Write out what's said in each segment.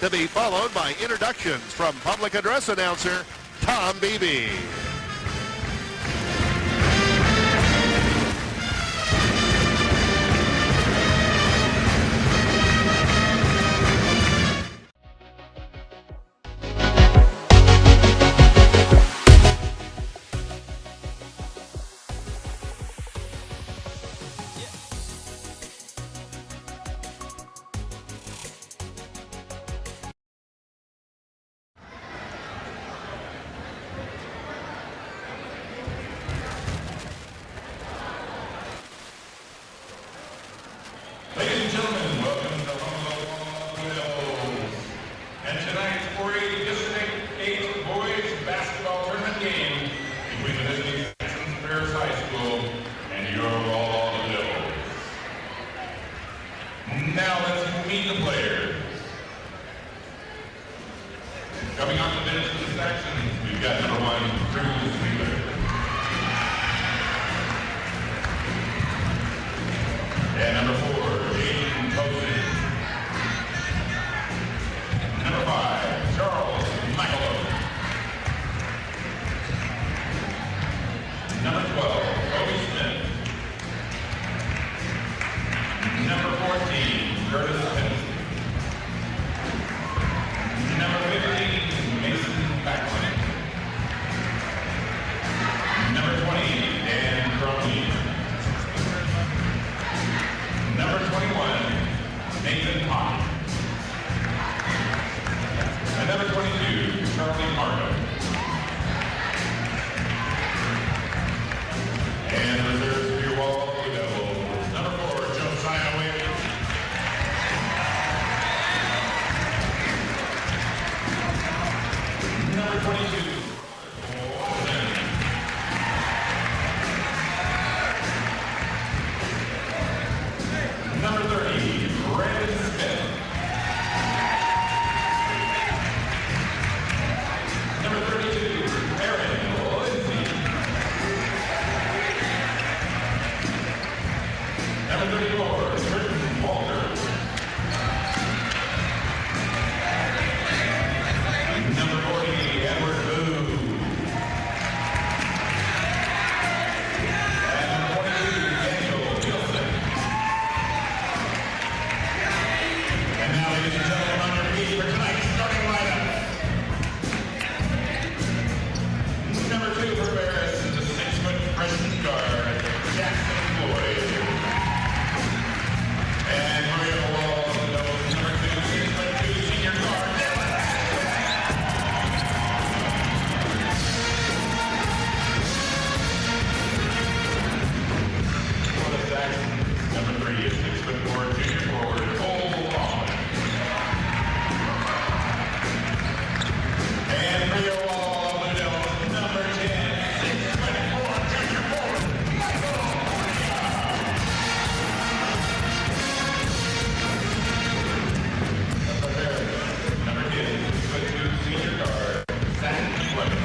To be followed by introductions from public address announcer Tom Beebe. Ladies and gentlemen, welcome to Walla Walla. And tonight's 4A District 8 boys basketball tournament game between the visiting Texans Ferris High School and your Walla Walla. Now let's meet the players. Coming off the bench for the Texans, we've got number 1, Ferris. And number 4, number 5, Charles Michael. Number 12, Kobe Smith. Number 14, Curtis Henderson. Number 15, Mason Backlund. Number 20, Dan Crumley. Number 21, Nathan Pop. And number 22, Charlie Marco. And reserves for your Walla Walla Devils. Number 4, Josiah Williams. Number 22, Watson. Number 30, Brandon Smith. Number 32, Aaron Lindsay. Number 34, Tristan Walter. Number 40, Edward Boo. And number 22, Daniel Wilson. And now, ladies and gentlemen, on your feet for tonight's starting lineup. Number 2 for Ferris is a 6-foot freshman guard, Jackson Floyd. And for your Walla Walla Devils, number 2, 6'2" senior guard, for the Texans, number 3 is 6'4" junior forward, Cole Long. And for your Walla Walla Devils, number 10, 6'4" junior forward, number 10, 6'2" senior guard, Zach Fleming.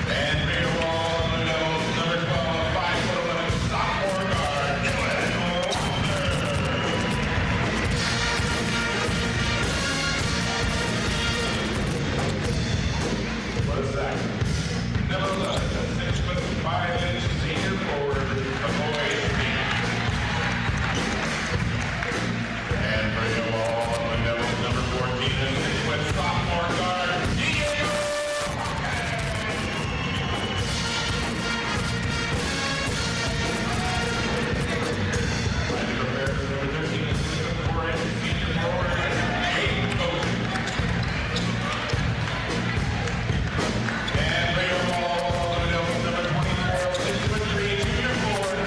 And for your Walla Walla Devils, number 12, 5'11" sophomore guard, for the Saxons, number 11, 6'5" senior forward, the boys team. And for your Walla Walla Devils, number 14, 6' sophomore guard, Diego. And for Ferris, number 13, 6'4" senior forward, Aiden Coach. And for your Walla Walla Devils, number 24, 6'3" junior forward,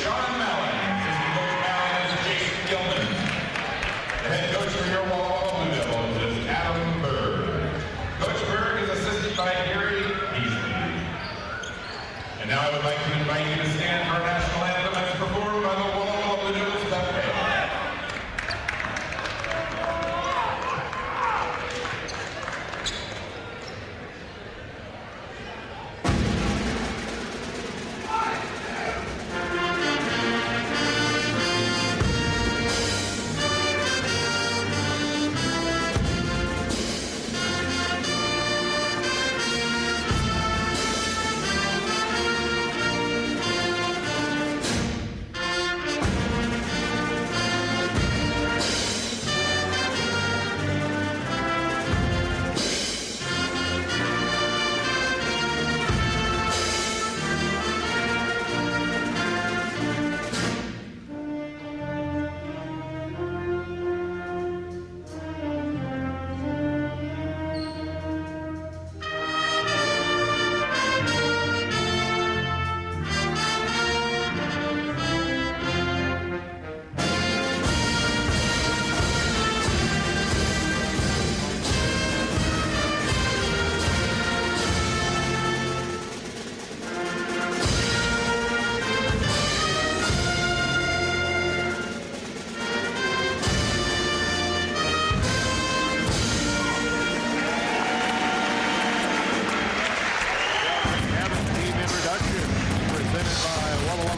Sean Mallon. Assistant coach Mallon is Jason Gilman. The head coach for your Walla Walla Devils is Adam Berg. Coach Berg is assisted by Gary Beasley. And now I would like to invite you to stand for our national anthem as performed by the Walla Walla Devils Buffet.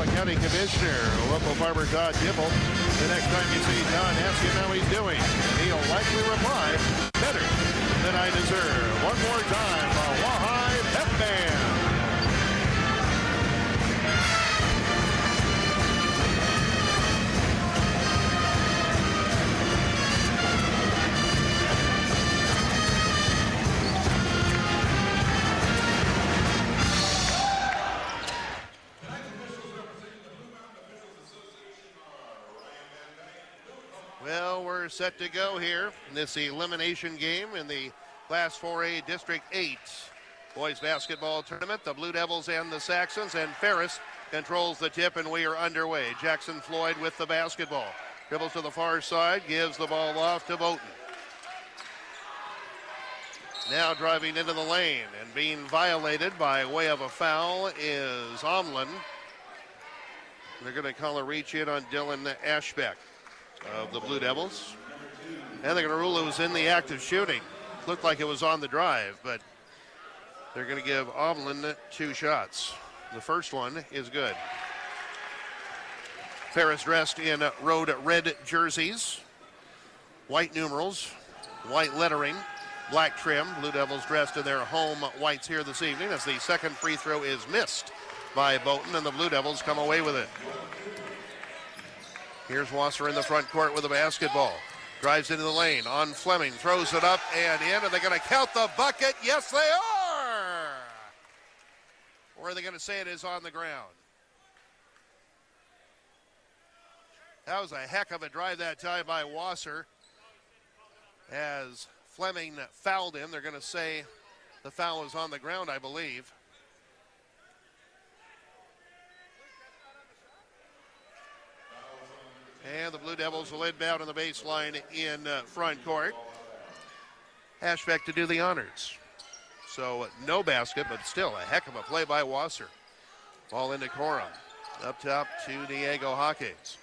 Walla County Commissioner, local barber Todd Dibble. The next time you see Todd, ask him how he's doing. And he'll likely reply, better than I deserve. One more time, a Wahai Pep Band. Well, we're set to go here in this elimination game in the Class 4A District 8 boys basketball tournament. The Blue Devils and the Saxons, and Ferris controls the tip, and we are underway. Jackson Floyd with the basketball. Dribbles to the far side, gives the ball off to Boughton. Now driving into the lane and being violated by way of a foul is Omlin. They're going to call a reach in on Dylan Ashbeck of the Blue Devils. And they're going to rule it was in the act of shooting. Looked like it was on the drive, but they're going to give Omlin 2 shots. The first one is good. Ferris dressed in road red jerseys, white numerals, white lettering, black trim. Blue Devils dressed in their home whites here this evening as the second free throw is missed by Boughton, and the Blue Devils come away with it. Here's Wasser in the front court with the basketball. Drives into the lane on Fleming, throws it up and in. Are they going to count the bucket? Yes, they are! Or are they going to say it is on the ground? That was a heck of a drive that time by Wasser. As Fleming fouled him, they're going to say the foul is on the ground, I believe. And the Blue Devils will inbound on the baseline in front court. Ashbeck to do the honors. So no basket, but still a heck of a play by Wasser. Ball into Corum. Up top to Diego Jaques.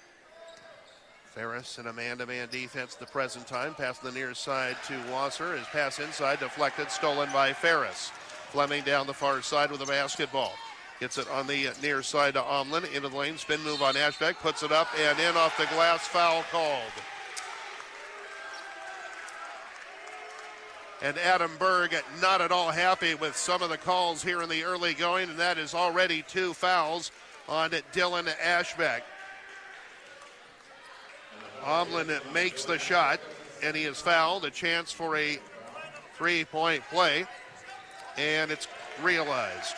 Ferris in a man-to-man defense at the present time. Pass the near side to Wasser. His pass inside deflected, stolen by Ferris. Fleming down the far side with the basketball. Gets it on the near side to Omlin. Into the lane, spin move on Ashbeck. Puts it up and in off the glass, foul called. And Adam Berg not at all happy with some of the calls here in the early going, and that is already 2 fouls on Dylan Ashbeck. Omlin makes the shot, and he is fouled. A chance for a 3-point play, and it's realized.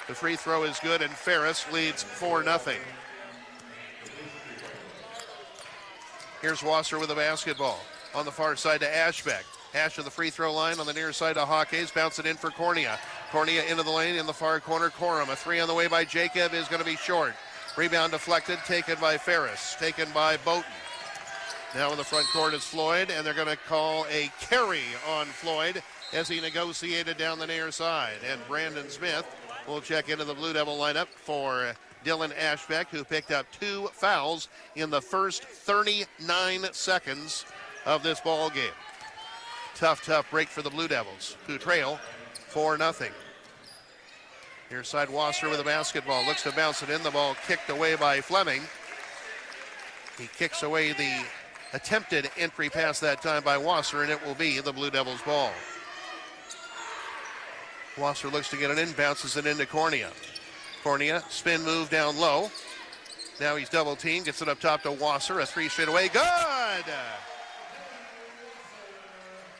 The free throw is good, and Ferris leads 4-0. Here's Wasser with the basketball. On the far side to Ashbeck. Ash to the free throw line on the near side to Jaques. Bounce it in for Cornea. Cornea into the lane in the far corner. Corum. A 3 on the way by Jacob is going to be short. Rebound deflected, taken by Ferris. Taken by Boughton. Now in the front court is Floyd, and they're going to call a carry on Floyd as he negotiated down the near side. And Brandon Smith will check into the Blue Devil lineup for Dylan Ashbeck, who picked up 2 fouls in the first 39 seconds of this ball game. Tough break for the Blue Devils, who trail 4-0. Near side Wasser with the basketball. Looks to bounce it in. The ball kicked away by Fleming. He kicks away the attempted entry pass that time by Wasser, and it will be the Blue Devils' ball. Wasser looks to get it in, bounces it into Cornea. Cornea, spin move down low. Now he's double teamed, gets it up top to Wasser. A 3 straight away, good!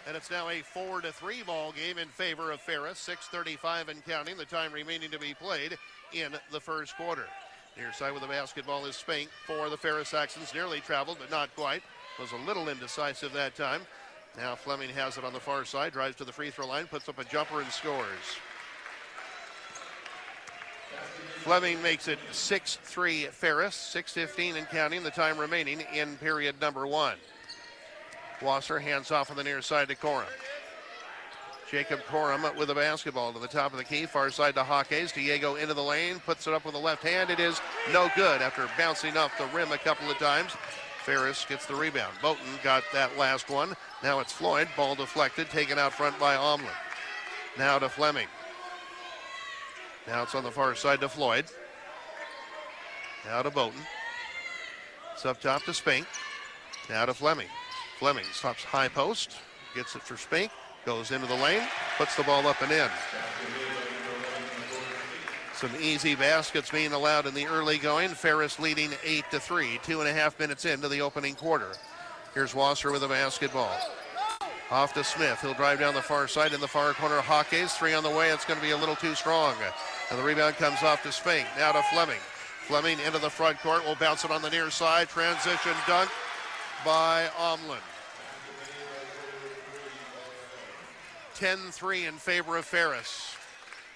And it's now a 4-3 ball game in favor of Ferris. 6:35 and counting, the time remaining to be played in the first quarter. Near side with the basketball is Spink for the Ferris Saxons. Nearly traveled, but not quite. Was a little indecisive that time. Now Fleming has it on the far side, drives to the free throw line, puts up a jumper and scores. Fleming makes it 6-3 Ferris, 6:15 and counting, the time remaining in period number 1. Wasser hands off on the near side to Corum. Jacob Corum with the basketball to the top of the key, far side to Jaques. Diego into the lane, puts it up with the left hand. It is no good after bouncing off the rim a couple of times. Ferris gets the rebound. Boughton got that last one. Now it's Floyd, ball deflected, taken out front by Omlin. Now to Fleming. Now it's on the far side to Floyd. Now to Bowden. It's up top to Spink. Now to Fleming. Fleming stops high post. Gets it for Spink. Goes into the lane. Puts the ball up and in. Some easy baskets being allowed in the early going. Ferris leading 8-3. 2.5 minutes into the opening quarter. Here's Wasser with a basketball. Off to Smith. He'll drive down the far side in the far corner. Hawkes, 3 on the way. It's going to be a little too strong. And the rebound comes off to Spink. Now to Fleming. Fleming into the front court. Will bounce it on the near side. Transition dunk by Omlin. 10-3 in favor of Ferris.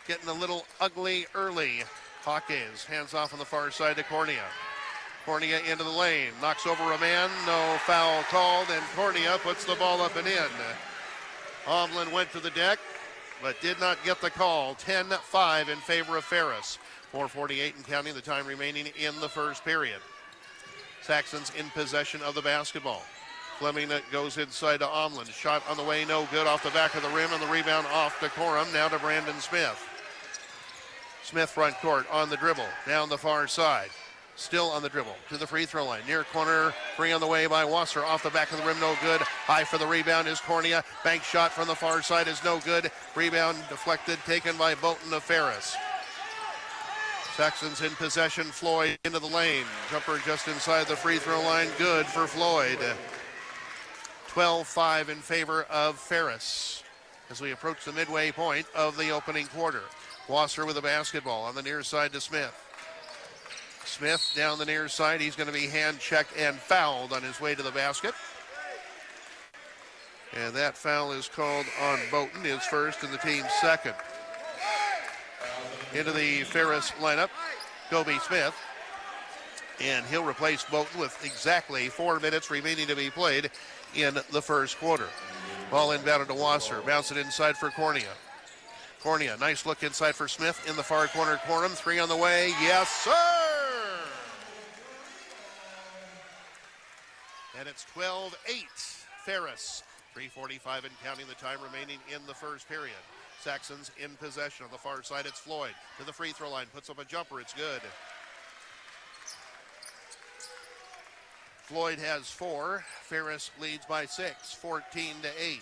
Getting a little ugly early. Hawkes hands off on the far side to Cornea. Cornea into the lane, knocks over a man, no foul called, and Cornea puts the ball up and in. Omlin went to the deck, but did not get the call. 10-5 in favor of Ferris. 4:48 and counting, the time remaining in the first period. Saxons in possession of the basketball. Fleming goes inside to Omlin. Shot on the way, no good, off the back of the rim, and the rebound off to Corum. Now to Brandon Smith. Smith front court on the dribble, down the far side. Still on the dribble to the free throw line. Near corner, 3 on the way by Wasser. Off the back of the rim, no good. High for the rebound is Cornea. Bank shot from the far side is no good. Rebound deflected, taken by Bolton of Ferris. Saxons in possession. Floyd into the lane. Jumper just inside the free throw line. Good for Floyd. 12-5 in favor of Ferris as we approach the midway point of the opening quarter. Wasser with a basketball on the near side to Smith. Smith down the near side. He's going to be hand checked and fouled on his way to the basket. And that foul is called on Bowden, his first and the team's second. Into the Ferris lineup, Kobe Smith. And he'll replace Bowden with exactly 4 minutes remaining to be played in the first quarter. Ball inbounded to Wasser. Bounce it inside for Cornea. Cornea, nice look inside for Smith in the far corner. Corum, 3 on the way. Yes, sir! And it's 12-8. Ferris. 3:45 and counting, the time remaining in the first period. Saxons in possession. On the far side, it's Floyd to the free throw line. Puts up a jumper. It's good. Floyd has 4. Ferris leads by 6. 14-8.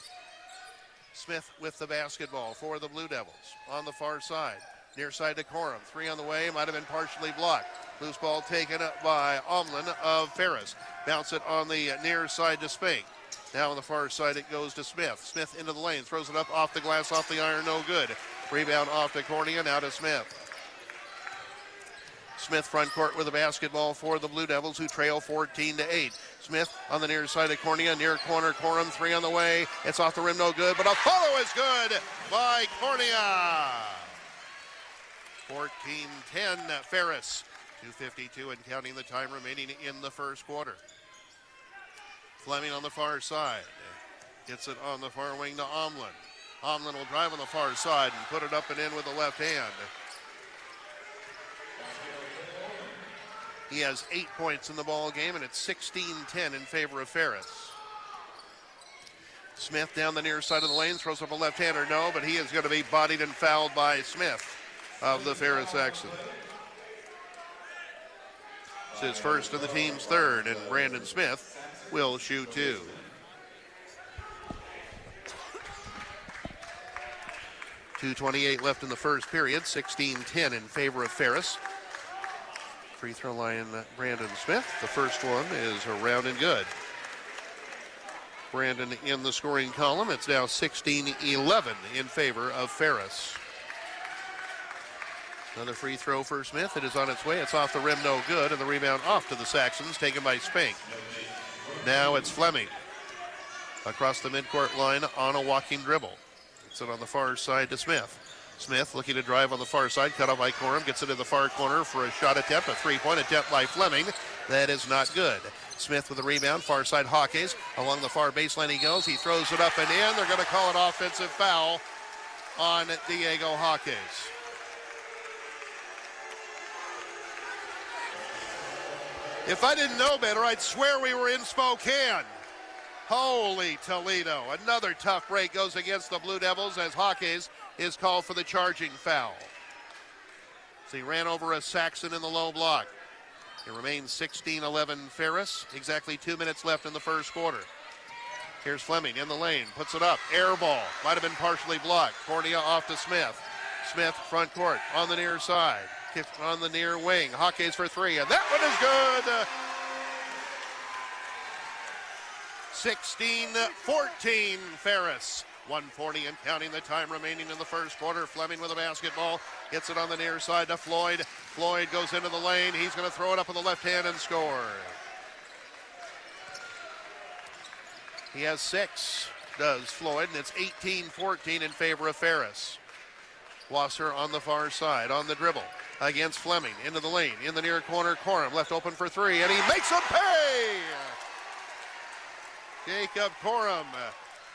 Smith with the basketball for the Blue Devils. On the far side. Near side to Corum. 3 on the way. Might have been partially blocked. Loose ball taken up by Omlin of Ferris. Bounce it on the near side to Spink. Now on the far side it goes to Smith. Smith into the lane. Throws it up off the glass, off the iron. No good. Rebound off to Cornea. Now to Smith. Smith front court with the basketball for the Blue Devils, who trail 14-8. Smith on the near side of Cornea. Near corner, Corum, 3 on the way. It's off the rim, no good, but a follow is good by Cornea. 14-10 Ferris. 2:52 and counting, the time remaining in the first quarter. Fleming on the far side. Gets it on the far wing to Omlin. Omlin will drive on the far side and put it up and in with the left hand. He has 8 points in the ball game, and it's 16-10 in favor of Ferris. Smith down the near side of the lane, throws up a left-hander, no, but he is going to be bodied and fouled by Smith of the Ferris Saxons. It's his first and the team's third, and Brandon Smith will shoot 2. .228 left in the first period, 16-10 in favor of Ferris. Free throw line, Brandon Smith. The first one is around and good. Brandon in the scoring column. It's now 16-11 in favor of Ferris. Another free throw for Smith. It is on its way. It's off the rim, no good, and the rebound off to the Saxons, taken by Spink. Now it's Fleming across the midcourt line on a walking dribble. It's it on the far side to Smith. Smith looking to drive on the far side, cut off by Corum, gets it in the far corner for a shot attempt, a 3-point attempt by Fleming. That is not good. Smith with the rebound, far side Hawkes. Along the far baseline he goes. He throws it up and in. They're going to call it offensive foul on Diego Hawkes. If I didn't know better, I'd swear we were in Spokane. Holy Toledo. Another tough break goes against the Blue Devils as Hawkes is called for the charging foul. So he ran over a Saxon in the low block. It remains 16-11 Ferris. Exactly 2 minutes left in the first quarter. Here's Fleming in the lane, puts it up, air ball, might have been partially blocked. Cornea off to Smith. Smith front court on the near side, kick on the near wing. Hawkeyes for three, and that one is good. 16-14 Ferris. 1:40 and counting the time remaining in the first quarter. Fleming with a basketball, hits it on the near side to Floyd. Floyd goes into the lane. He's going to throw it up with the left hand and score. He has 6, does Floyd, and it's 18-14 in favor of Ferris. Wasser on the far side, on the dribble, against Fleming, into the lane, in the near corner, Corum left open for three, and he makes him pay! Jacob Corum,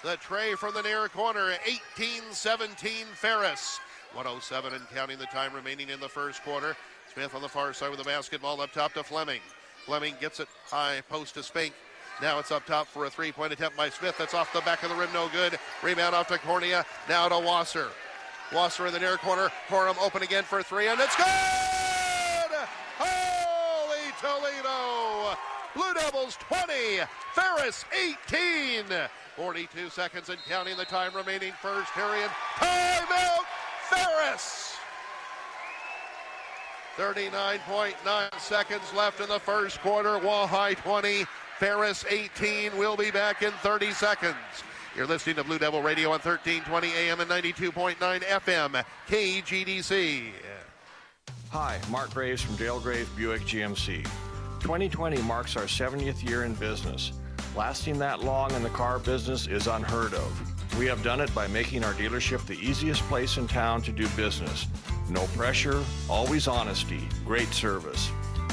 the tray from the near corner, 18-17 Ferris. 1:07 and counting the time remaining in the first quarter. Smith on the far side with the basketball up top to Fleming. Fleming gets it high post to Spink. Now it's up top for a three-point attempt by Smith. That's off the back of the rim, no good. Rebound off to Cornea, now to Wasser. Wasser in the near corner, Corum open again for three, and it's good! Holy Toledo! Blue Devils 20, Ferris 18. 42 seconds and counting the time remaining first period. Timeout, Ferris! 39.9 seconds left in the first quarter. Wahai 20, Ferris 18. We'll be back in 30 seconds. You're listening to Blue Devil Radio on 1320 AM and 92.9 FM, KGDC. Hi, Mark Graves from Dale Graves Buick GMC. 2020 marks our 70th year in business. Lasting that long in the car business is unheard of. We have done it by making our dealership the easiest place in town to do business. No pressure, always honesty, great service.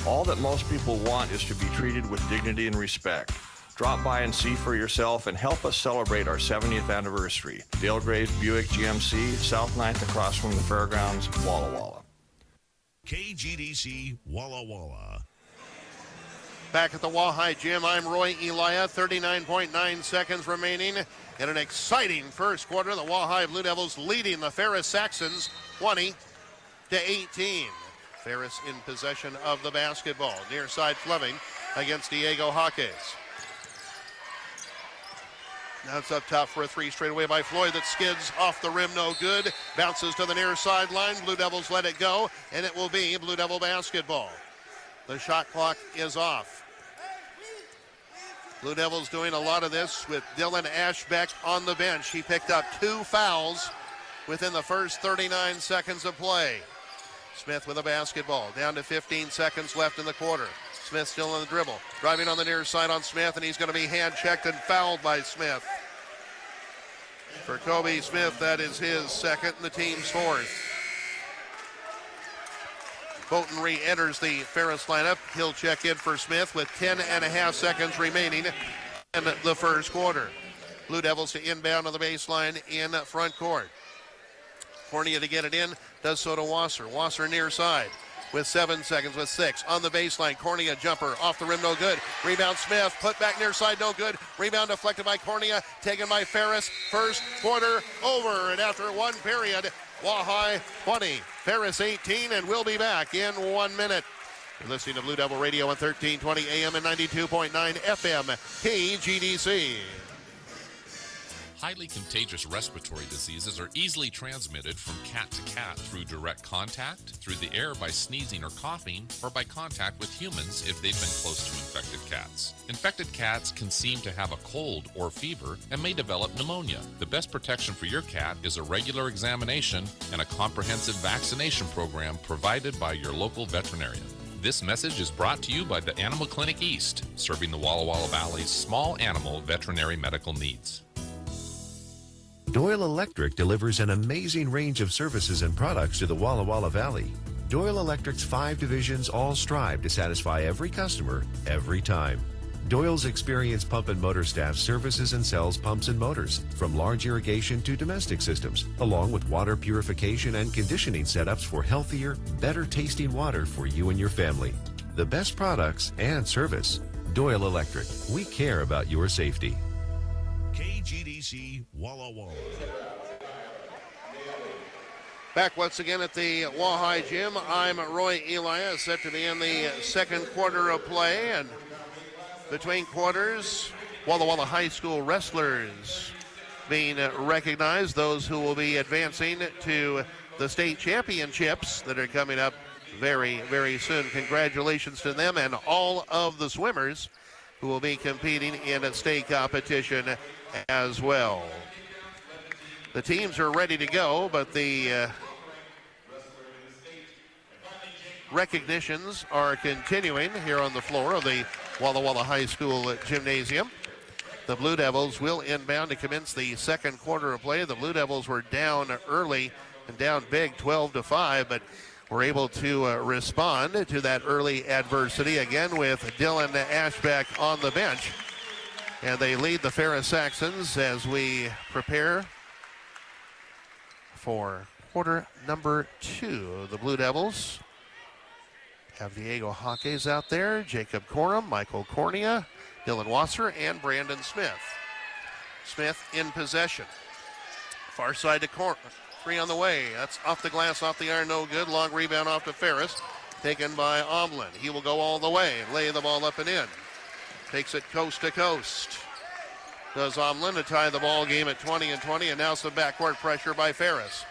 All that most people want is to be treated with dignity and respect. Drop by and see for yourself and help us celebrate our 70th anniversary. Dale Graves Buick GMC, South 9th across from the fairgrounds, Walla Walla. KGDC Walla Walla. Back at the Wahai Gym, I'm Roy Elia. 39.9 seconds remaining in an exciting first quarter. The Wahai Blue Devils leading the Ferris Saxons 20-18. Ferris in possession of the basketball. Near side Fleming against Diego Hawkeyes. Now it's up top for a three straight away by Floyd that skids off the rim, no good. Bounces to the near sideline. Blue Devils let it go, and it will be Blue Devil basketball. The shot clock is off. Blue Devils doing a lot of this with Dylan Ashbeck on the bench. He picked up 2 fouls within the first 39 seconds of play. Smith with a basketball. Down to 15 seconds left in the quarter. Smith still on the dribble. Driving on the near side on Smith, and he's going to be hand-checked and fouled by Smith. For Kobe Smith, that is his second and the team's fourth. Bolton re-enters the Ferris lineup. He'll check in for Smith with 10.5 seconds remaining in the first quarter. Blue Devils to inbound on the baseline in front court. Cornea to get it in, does so to Wasser. Wasser near side with 7 seconds, with 6 on the baseline. Cornea jumper off the rim, no good. Rebound Smith, put back near side, no good. Rebound deflected by Cornea, taken by Ferris. First quarter over, and after one period, Wahai 20, Ferris 18, and we'll be back in 1 minute. You're listening to Blue Devil Radio on 1320 AM and 92.9 FM, KGDC. Highly contagious respiratory diseases are easily transmitted from cat to cat through direct contact, through the air by sneezing or coughing, or by contact with humans if they've been close to infected cats. Infected cats can seem to have a cold or fever and may develop pneumonia. The best protection for your cat is a regular examination and a comprehensive vaccination program provided by your local veterinarian. This message is brought to you by the Animal Clinic East, serving the Walla Walla Valley's small animal veterinary medical needs. Doyle Electric delivers an amazing range of services and products to the Walla Walla Valley. Doyle Electric's 5 divisions all strive to satisfy every customer, every time. Doyle's experienced pump and motor staff services and sells pumps and motors, from large irrigation to domestic systems, along with water purification and conditioning setups for healthier, better tasting water for you and your family. The best products and service. Doyle Electric. We care about your safety. KGDC Walla Walla. Back once again at the Wahai Gym. I'm Roy Elia, set to be in the second quarter of play. And between quarters, Walla Walla High School wrestlers being recognized, those who will be advancing to the state championships that are coming up very, very soon. Congratulations to them and all of the swimmers who will be competing in a state competition as well. The teams are ready to go, but the recognitions are continuing here on the floor of the Walla Walla High School Gymnasium. The Blue Devils will inbound to commence the second quarter of play. The Blue Devils were down early and down big, 12-5, but were able to respond to that early adversity again with Dylan Ashbeck on the bench. And they lead the Ferris Saxons as we prepare for quarter number 2. The Blue Devils have Diego Jaques out there, Jacob Corum, Michael Cornea, Dylan Wasser, and Brandon Smith. Smith in possession. Far side to Corum. 3 on the way. That's off the glass, off the iron, no good. Long rebound off to Ferris. Taken by Omlin. He will go all the way and lay the ball up and in. Takes it coast to coast. Does Omlin to tie the ball game at 20-20, and now some backcourt pressure by Ferris.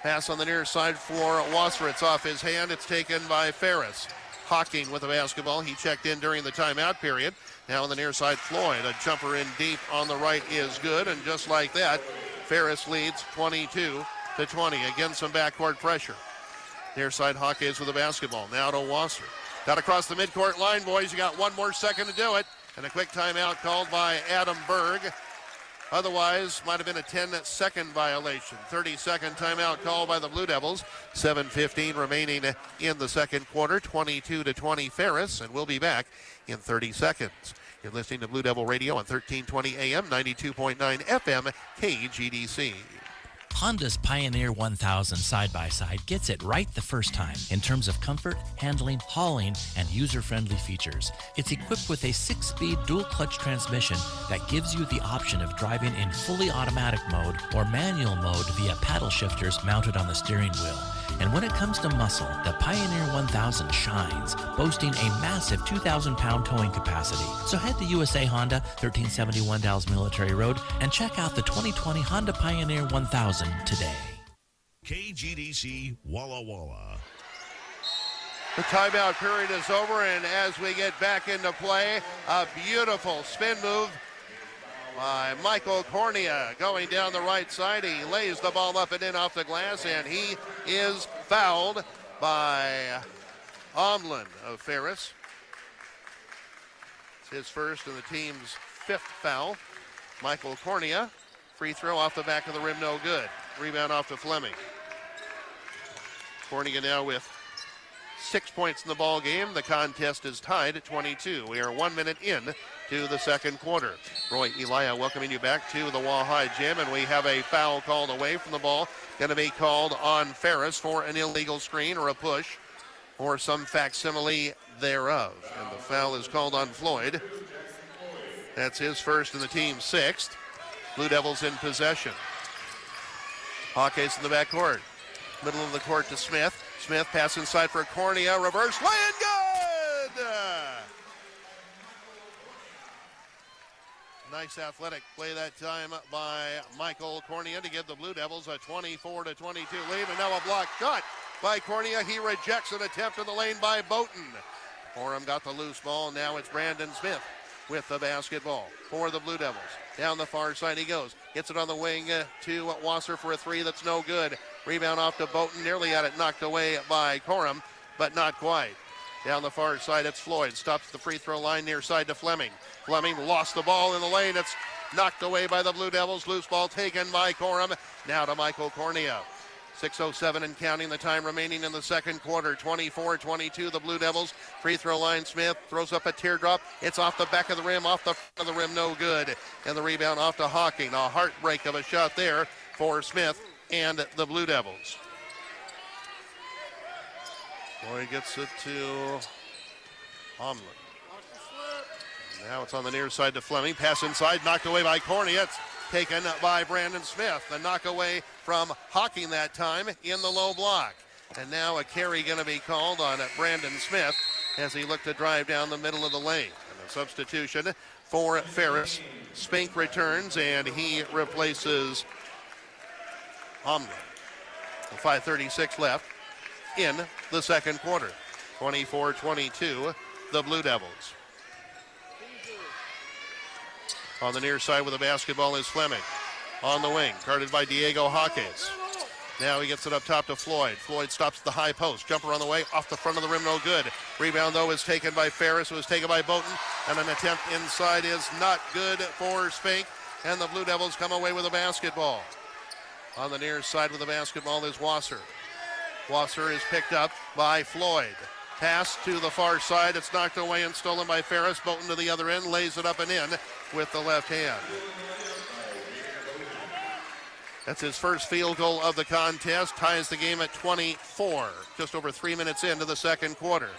Pass on the near side for Wasser. It's off his hand. It's taken by Ferris. Hawking with the basketball. He checked in during the timeout period. Now on the near side, Floyd. A jumper in deep on the right is good, and just like that, Ferris leads 22-20. Again, some backcourt pressure. Near side, Hawkins with the basketball. Now to Wasser. Got across the midcourt line, boys. You got 1 more second to do it. And a quick timeout called by Adam Berg. Otherwise, might have been a 10-second violation. 30-second timeout called by the Blue Devils. 7:15 remaining in the second quarter. 22-20 Ferris, and we'll be back in 30 seconds. You're listening to Blue Devil Radio on 1320 AM, 92.9 FM, KGDC. Honda's Pioneer 1000 side-by-side gets it right the first time in terms of comfort, handling, hauling, and user-friendly features. It's equipped with a 6-speed dual-clutch transmission that gives you the option of driving in fully automatic mode or manual mode via paddle shifters mounted on the steering wheel. And when it comes to muscle, the Pioneer 1000 shines, boasting a massive 2,000-pound towing capacity. So head to USA Honda, 1371 Dallas Military Road, and check out the 2020 Honda Pioneer 1000 today. KGDC Walla Walla. The timeout period is over, and as we get back into play, a beautiful spin move by Michael Cornea going down the right side. He lays the ball up and in off the glass, and he is fouled by Omlin of Ferris. It's his first and the team's 5th foul. Michael Cornea, free throw off the back of the rim, no good. Rebound off to Fleming. Cornea now with 6 points in the ball game. The contest is tied at 22. We are 1 minute in to the second quarter. Roy Elia welcoming you back to the Wahai Gym, and we have a foul called away from the ball. Going to be called on Ferris for an illegal screen or a push or some facsimile thereof. And the foul is called on Floyd. That's his first and the team's 6th. Blue Devils in possession. Hawkins in the backcourt. Middle of the court to Smith. Smith pass inside for Cornea. Reverse lay and good! Nice athletic play that time by Michael Cornea to give the Blue Devils a 24-22 lead. And now a block shot by Cornea. He rejects an attempt in the lane by Boughton. Orem got the loose ball. Now it's Brandon Smith with the basketball for the Blue Devils. Down the far side he goes. Gets it on the wing to Wasser for a 3 that's no good. Rebound off to Boughton. Nearly had it knocked away by Corum, but not quite. Down the far side, it's Floyd. Stops the free throw line near side to Fleming. Fleming lost the ball in the lane. It's knocked away by the Blue Devils. Loose ball taken by Corum. Now to Michael Cornea. 6:07 and counting, the time remaining in the second quarter. 24-22, the Blue Devils. Free throw line, Smith throws up a teardrop. It's off the back of the rim, off the front of the rim, no good. And the rebound off to Hawking. A heartbreak of a shot there for Smith and the Blue Devils. Floyd gets it to Omlin. Now it's on the near side to Fleming. Pass inside, knocked away by Cornea. It's taken by Brandon Smith. The knockaway from Hawking that time in the low block. And now a carry going to be called on Brandon Smith as he looked to drive down the middle of the lane. And the substitution for Ferris. Spink returns and he replaces Omlin. 5:36 left in the second quarter. 24-22, the Blue Devils. On the near side with the basketball is Fleming. On the wing, guarded by Diego Jaques. Now he gets it up top to Floyd. Floyd stops the high post. Jumper on the way, off the front of the rim, no good. Rebound, though, is taken by Ferris. It was taken by Boughton. And an attempt inside is not good for Spink. And the Blue Devils come away with a basketball. On the near side with the basketball is Wasser. Wasser is picked up by Floyd. Pass to the far side. It's knocked away and stolen by Ferris. Boughton to the other end, lays it up and in with the left hand. That's his first field goal of the contest. Ties the game at 24. Just over 3 minutes into the second quarter.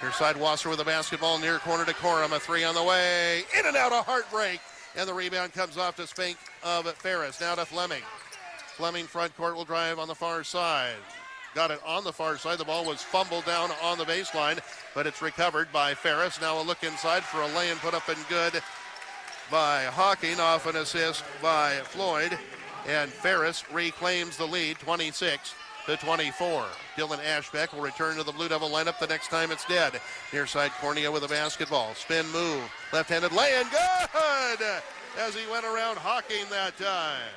Near side, Wasser with the basketball near corner to Corum. A three on the way. In and out, a heartbreak. And the rebound comes off to Spink of Ferris. Now to Fleming. Fleming front court will drive on the far side. Got it on the far side. The ball was fumbled down on the baseline, but it's recovered by Ferris. Now a look inside for a lay and put up and good by Hawking, off an assist by Floyd. And Ferris reclaims the lead, 26-24. Dylan Ashbeck will return to the Blue Devil lineup the next time it's dead. Near side, Cornea with a basketball. Spin move. Left-handed lay and good! As he went around Hawking that time.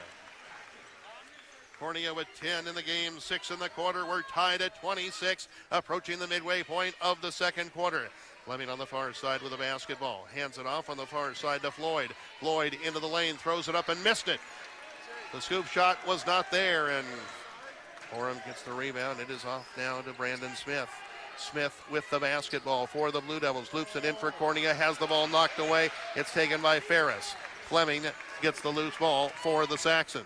Cornea with 10 in the game, 6 in the quarter. We're tied at 26, approaching the midway point of the second quarter. Fleming on the far side with a basketball. Hands it off on the far side to Floyd. Floyd into the lane, throws it up and missed it. The scoop shot was not there, and Corum gets the rebound. It is off now to Brandon Smith. Smith with the basketball for the Blue Devils. Loops it in for Cornea, has the ball knocked away. It's taken by Ferris. Fleming gets the loose ball for the Saxons.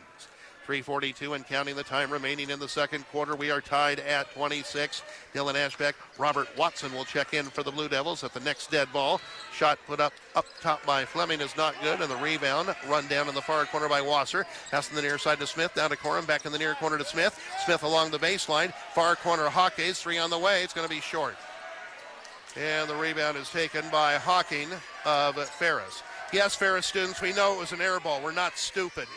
3:42 and counting the time remaining in the second quarter. We are tied at 26. Dylan Ashbeck, Robert Watson will check in for the Blue Devils at the next dead ball. Shot put up top by Fleming is not good, and the rebound run down in the far corner by Wasser. Pass in the near side to Smith, down to Corum, back in the near corner to Smith. Smith along the baseline, far corner Jaques, three on the way. It's going to be short. And the rebound is taken by Hawking of Ferris. Yes, Ferris students, we know it was an air ball. We're not stupid.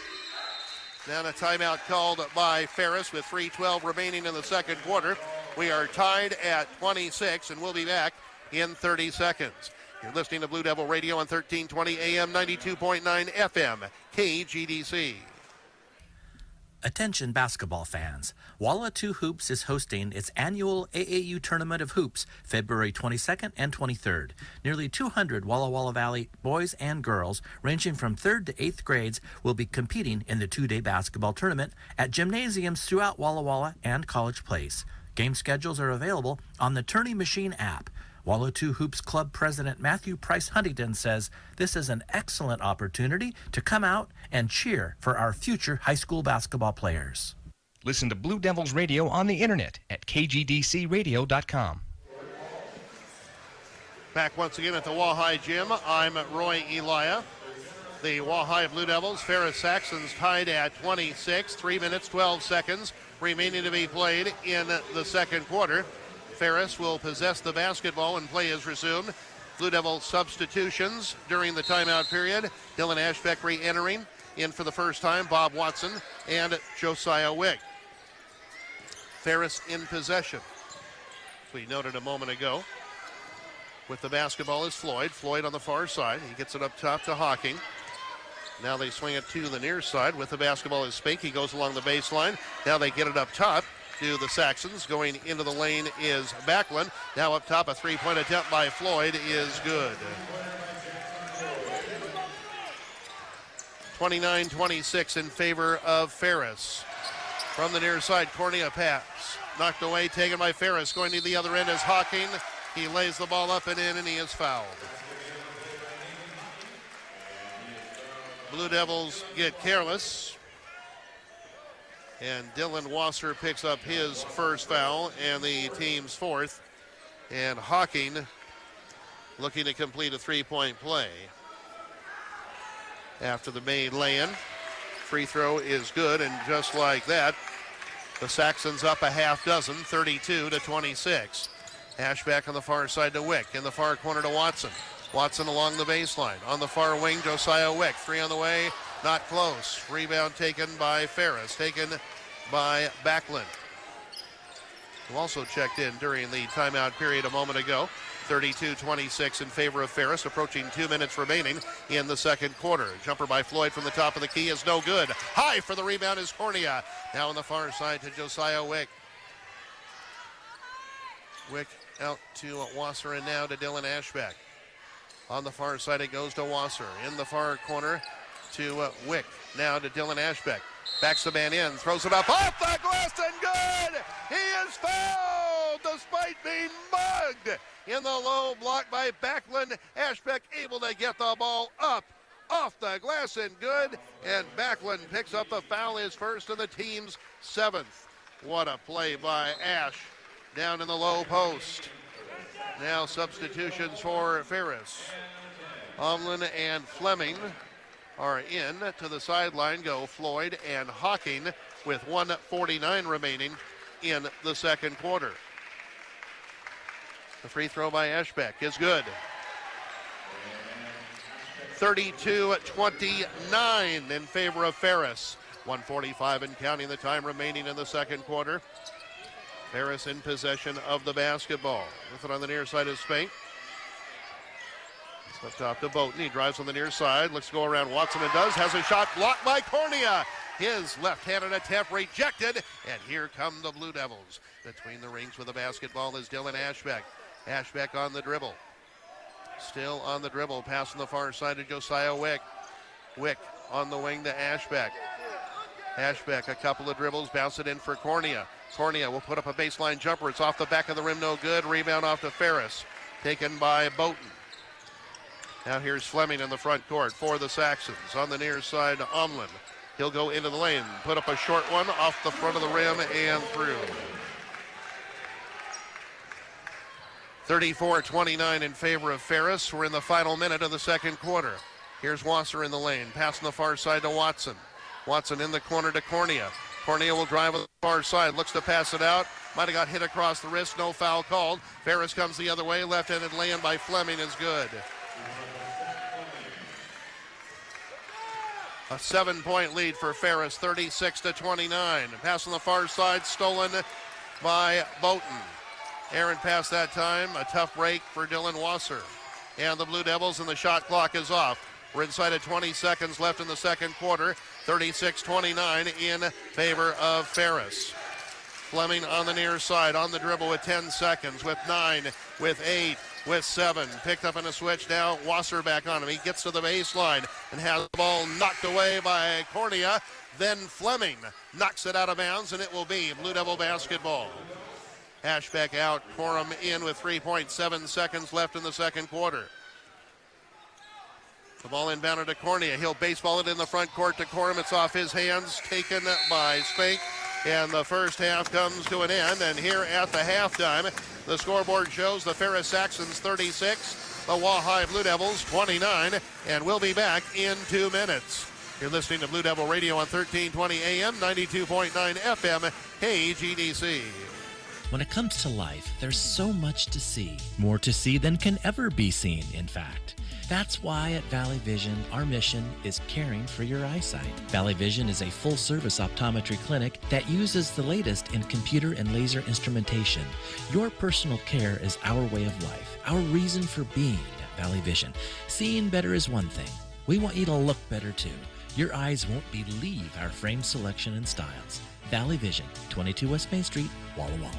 Then a timeout called by Ferris with 3:12 remaining in the second quarter. We are tied at 26, and we'll be back in 30 seconds. You're listening to Blue Devil Radio on 1320 AM, 92.9 FM, KGDC. Attention basketball fans. Walla 2 Hoops is hosting its annual AAU Tournament of Hoops February 22nd and 23rd. Nearly 200 Walla Walla Valley boys and girls ranging from 3rd to 8th grades will be competing in the two-day basketball tournament at gymnasiums throughout Walla Walla and College Place. Game schedules are available on the Tourney Machine app. Walla 2 Hoops Club President Matthew Price Huntington says this is an excellent opportunity to come out and cheer for our future high school basketball players. Listen to Blue Devils Radio on the internet at kgdcradio.com. Back once again at the Wahai Gym. I'm Roy Elia. The Wahai Blue Devils, Ferris Saxons tied at 26. 3 minutes, 12 seconds remaining to be played in the second quarter. Ferris will possess the basketball and play is resumed. Blue Devil substitutions during the timeout period. Dylan Ashbeck re-entering in for the first time. Bob Watson and Josiah Wick. Ferris in possession. As we noted a moment ago. With the basketball is Floyd. Floyd on the far side. He gets it up top to Hawking. Now they swing it to the near side. With the basketball is Spink. He goes along the baseline. Now they get it up top to the Saxons. Going into the lane is Backlund. Now up top, a three-point attempt by Floyd is good. 29-26 in favor of Ferris. From the near side, Cornea pass. Knocked away, taken by Ferris. Going to the other end is Hawking. He lays the ball up and in, and he is fouled. Blue Devils get careless. And Dylan Wasser picks up his first foul and the team's fourth. And Hawking looking to complete a three-point play. After the made lay-in, Free throw is good, and just like that, the Saxons up a half dozen, 32-26. Ashbeck on the far side to Wick. In the far corner to Watson. Watson along the baseline. On the far wing, Josiah Wick. Three on the way, not close. Rebound taken by Ferris, taken by Backlund, who also checked in during the timeout period a moment ago. 32-26 in favor of Ferris, approaching 2 minutes remaining in the second quarter. Jumper by Floyd from the top of the key is no good. High for the rebound is Cornea. Now on the far side to Josiah Wick. Wick out to Wasser, and now to Dylan Ashbeck. On the far side it goes to Wasser. In the far corner to Wick. Now to Dylan Ashbeck. Backs the man in, throws it up off the glass and good! He is fouled despite being mugged in the low block by Backlund. Ashbeck able to get the ball up off the glass and good, and Backlund picks up the foul, his first and the team's seventh. What a play by Ash down in the low post. Now substitutions for Ferris. Omlin and Fleming are in. To the sideline go Floyd and Hawking with 1:49 remaining in the second quarter. The free throw by Ashbeck is good. 32-29 in favor of Ferris. 1:45 and counting the time remaining in the second quarter. Ferris in possession of the basketball. With it on the near side is Spank. Up top to Boughton. He drives on the near side. Looks to go around Watson and does. Has a shot blocked by Cornea. His left-handed attempt rejected. And here come the Blue Devils. Between the rings with the basketball is Dylan Ashbeck. Ashbeck on the dribble. Still on the dribble. Pass on the far side to Josiah Wick. Wick on the wing to Ashbeck. Ashbeck a couple of dribbles. Bounce it in for Cornea. Cornea will put up a baseline jumper. It's off the back of the rim. No good. Rebound off to Ferris. Taken by Boughton. Now here's Fleming in the front court for the Saxons. On the near side, Omlin. He'll go into the lane, put up a short one off the front of the rim and through. 34-29 in favor of Ferris. We're in the final minute of the second quarter. Here's Wasser in the lane, pass on the far side to Watson. Watson in the corner to Cornea. Cornea will drive on the far side, looks to pass it out. Might have got hit across the wrist, no foul called. Ferris comes the other way, left-handed lay-in by Fleming is good. A 7-point lead for Ferris, 36-29. Pass on the far side, stolen by Boughton. Aaron passed that time. A tough break for Dylan Wasser. And the Blue Devils, and the shot clock is off. We're inside of 20 seconds left in the second quarter. 36-29 in favor of Ferris. Fleming on the near side, on the dribble with 10 seconds, with 9, with 8, with 7. Picked up in a switch now. Wasser back on him. He gets to the baseline and has the ball knocked away by Cornea. Then Fleming knocks it out of bounds, and it will be Blue Devil basketball. Ashbeck out, Corum in with 3.7 seconds left in the second quarter. The ball inbounded to Cornea. He'll baseball it in the front court to Corum. It's off his hands, taken by Spank. And the first half comes to an end. And here at the halftime, the scoreboard shows the Ferris Saxons 36, the Wahai Blue Devils 29. And we'll be back in 2 minutes. You're listening to Blue Devil Radio on 1320 AM, 92.9 FM, KGDC. When it comes to life, there's so much to see. More to see than can ever be seen, in fact. That's why at Valley Vision, our mission is caring for your eyesight. Valley Vision is a full-service optometry clinic that uses the latest in computer and laser instrumentation. Your personal care is our way of life, our reason for being at Valley Vision. Seeing better is one thing. We want you to look better, too. Your eyes won't believe our frame selection and styles. Valley Vision, 22 West Main Street, Walla Walla.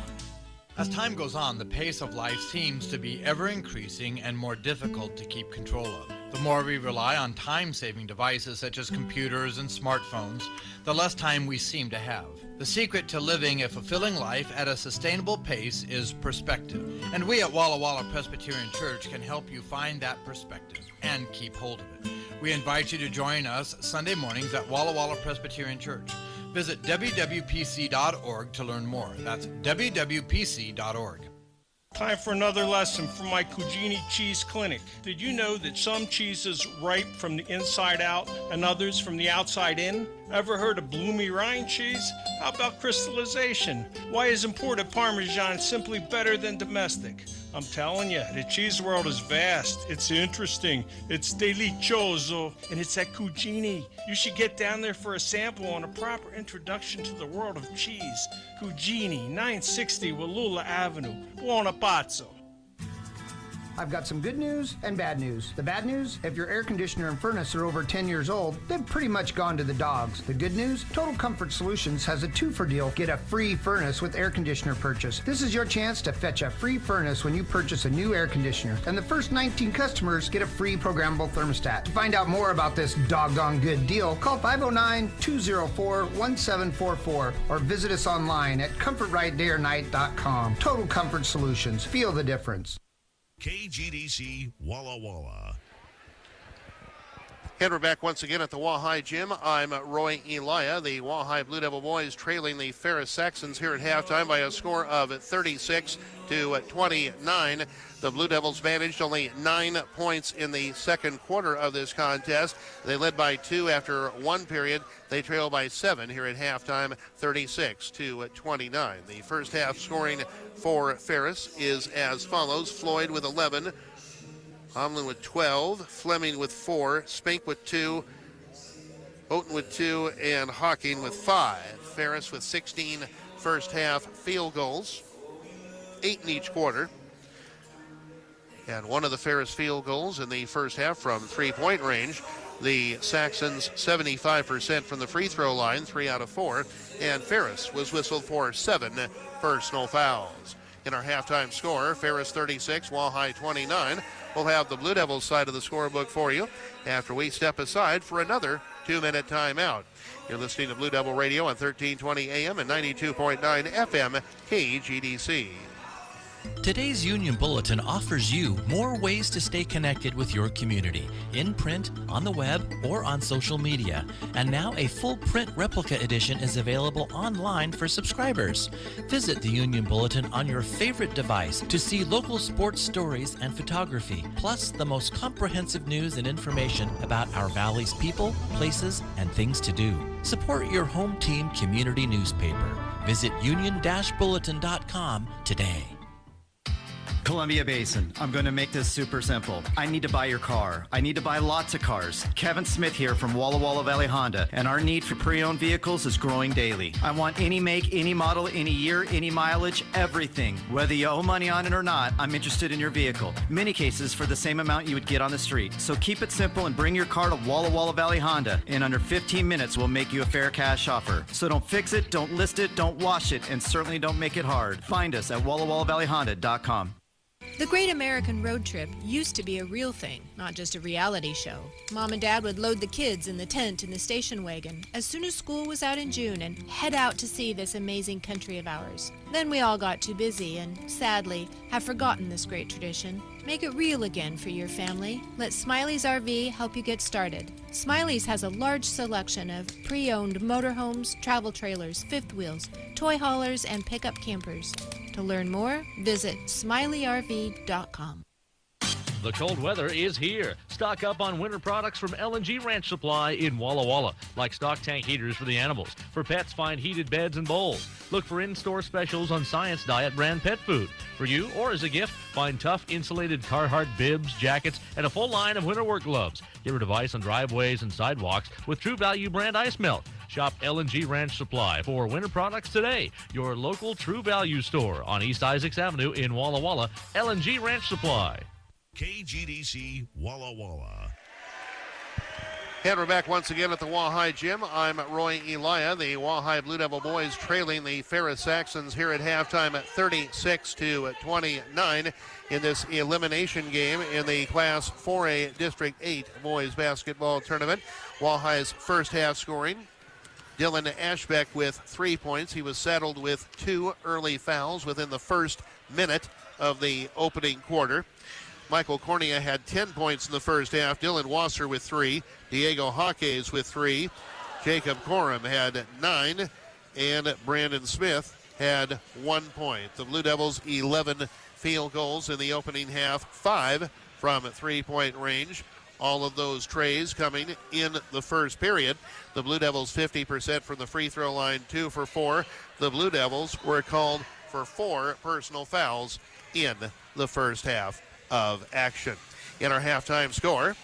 As time goes on, the pace of life seems to be ever increasing and more difficult to keep control of. The more we rely on time-saving devices such as computers and smartphones, the less time we seem to have. The secret to living a fulfilling life at a sustainable pace is perspective. And we at Walla Walla Presbyterian Church can help you find that perspective and keep hold of it. We invite you to join us Sunday mornings at Walla Walla Presbyterian Church. Visit wwpc.org to learn more. That's wwpc.org. Time for another lesson from my Cugini Cheese Clinic. Did you know that some cheeses ripe from the inside out and others from the outside in? Ever heard of bloomy rind cheese? How about crystallization? Why is imported Parmesan simply better than domestic? I'm telling you, the cheese world is vast. It's interesting. It's delicioso. And it's at Cugini. You should get down there for a sample and a proper introduction to the world of cheese. Cugini, 960 Wallula Avenue. Buona Pazzo. I've got some good news and bad news. The bad news, if your air conditioner and furnace are over 10 years old, they've pretty much gone to the dogs. The good news, Total Comfort Solutions has a 2-for deal. Get a free furnace with air conditioner purchase. This is your chance to fetch a free furnace when you purchase a new air conditioner. And the first 19 customers get a free programmable thermostat. To find out more about this doggone good deal, call 509-204-1744 or visit us online at comfortrightdayornight.com. Total Comfort Solutions. Feel the difference. KGDC Walla Walla. And we're back once again at the Wahai Gym. I'm Roy Elia. The Wahai Blue Devil boys trailing the Ferris Saxons here at halftime by a score of 36-29. The Blue Devils managed only 9 points in the second quarter of this contest. They led by 2 after one period. They trail by 7 here at halftime, 36-29. The first half scoring for Ferris is as follows: Floyd with 11, Omlin with 12, Fleming with 4, Spink with 2, Houghton with 2, and Hawking with 5. Ferris with 16 first half field goals, 8 in each quarter. And one of the Ferris field goals in the first half from three-point range. The Saxons 75% from the free throw line, 3 out of 4. And Ferris was whistled for 7 personal fouls. In our halftime score, Ferris 36, Wahai 29. We'll have the Blue Devils side of the scorebook for you after we step aside for another 2-minute timeout. You're listening to Blue Devil Radio on 1320 AM and 92.9 FM KGDC. Today's Union Bulletin offers you more ways to stay connected with your community, in print, on the web, or on social media. And now a full print replica edition is available online for subscribers. Visit the Union Bulletin on your favorite device to see local sports stories and photography, plus the most comprehensive news and information about our valley's people, places, and things to do. Support your home team community newspaper. Visit union-bulletin.com today. Columbia Basin. I'm going to make this super simple. I need to buy your car. I need to buy lots of cars. Kevin Smith here from Walla Walla Valley Honda, and our need for pre-owned vehicles is growing daily. I want any make, any model, any year, any mileage, everything. Whether you owe money on it or not, I'm interested in your vehicle. Many cases for the same amount you would get on the street. So keep it simple and bring your car to Walla Walla Valley Honda. In under 15 minutes, we'll make you a fair cash offer. So don't fix it, don't list it, don't wash it, and certainly don't make it hard. Find us at WallaWallaValleyHonda.com. The Great American Road Trip used to be a real thing, not just a reality show. Mom and Dad would load the kids in the tent in the station wagon as soon as school was out in June and head out to see this amazing country of ours. Then we all got too busy and, sadly, have forgotten this great tradition. Make it real again for your family. Let Smiley's RV help you get started. Smiley's has a large selection of pre-owned motorhomes, travel trailers, fifth wheels, toy haulers, and pickup campers. To learn more, visit SmileyRV.com. The cold weather is here. Stock up on winter products from L&G Ranch Supply in Walla Walla, like stock tank heaters for the animals. For pets, find heated beds and bowls. Look for in-store specials on Science Diet brand pet food. For you or as a gift, find tough insulated Carhartt bibs, jackets, and a full line of winter work gloves. Get rid of ice on driveways and sidewalks with True Value brand ice melt. Shop L&G Ranch Supply for winter products today. Your local True Value store on East Isaacs Avenue in Walla Walla. L&G Ranch Supply. KGDC Walla Walla. And we're back once again at the Wahai Gym. I'm Roy Elia. The Wahai Blue Devil boys trailing the Ferris Saxons here at halftime at 36-29 in this elimination game in the Class 4A District 8 boys basketball tournament. Wahai's first half scoring: Dylan Ashbeck with 3 points. He was saddled with 2 early fouls within the first minute of the opening quarter. Michael Cornea had 10 points in the first half. Dylan Wasser with 3. Diego Hawkes with 3. Jacob Corum had 9. And Brandon Smith had 1 point. The Blue Devils 11 field goals in the opening half, 5 from three-point range. All of those trays coming in the first period. The Blue Devils 50% from the free throw line, 2 for 4. The Blue Devils were called for 4 personal fouls in the first half of action. In our halftime score,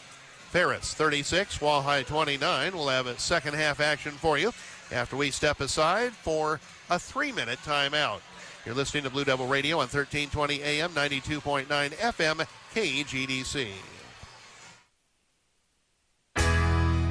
Ferris 36, Wall High 29. We'll have a second half action for you after we step aside for a 3-minute timeout. You're listening to Blue Devil Radio on 1320 AM, 92.9 FM, KGDC.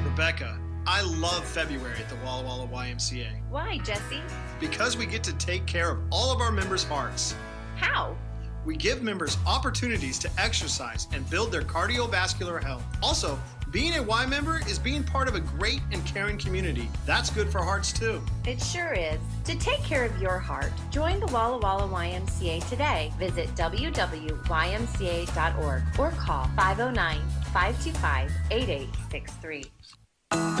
Rebecca, I love February at the Walla Walla YMCA. Why, Jesse? Because we get to take care of all of our members' hearts. How? We give members opportunities to exercise and build their cardiovascular health. Also, being a Y member is being part of a great and caring community. That's good for hearts too. It sure is. To take care of your heart, join the Walla Walla YMCA today. Visit www.ymca.org or call 509-525-8863.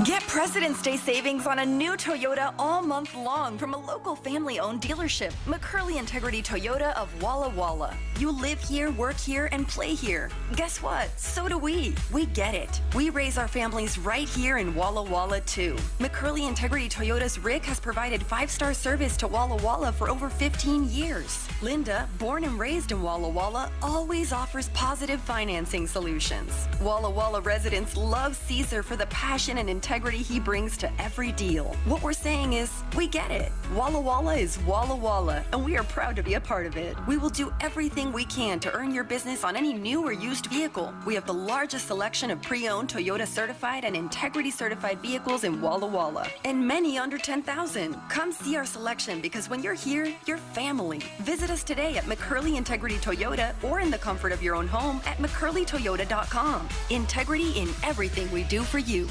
Get President's Day savings on a new Toyota all month long from a local family-owned dealership, McCurley Integrity Toyota of Walla Walla. You live here, work here, and play here. Guess what? So do we. We get it. We raise our families right here in Walla Walla, too. McCurley Integrity Toyota's Rick has provided 5-star service to Walla Walla for over 15 years. Linda, born and raised in Walla Walla, always offers positive financing solutions. Walla Walla residents love Caesar for the passion and integrity he brings to every deal. What we're saying is, we get it. Walla Walla is Walla Walla, and we are proud to be a part of it. We will do everything we can to earn your business on any new or used vehicle. We have the largest selection of pre-owned Toyota certified and integrity certified vehicles in Walla Walla, and many under 10,000. Come see our selection, because when you're here, you're family. Visit us today at McCurley Integrity Toyota or in the comfort of your own home at McCurleyToyota.com. Integrity in everything we do for you.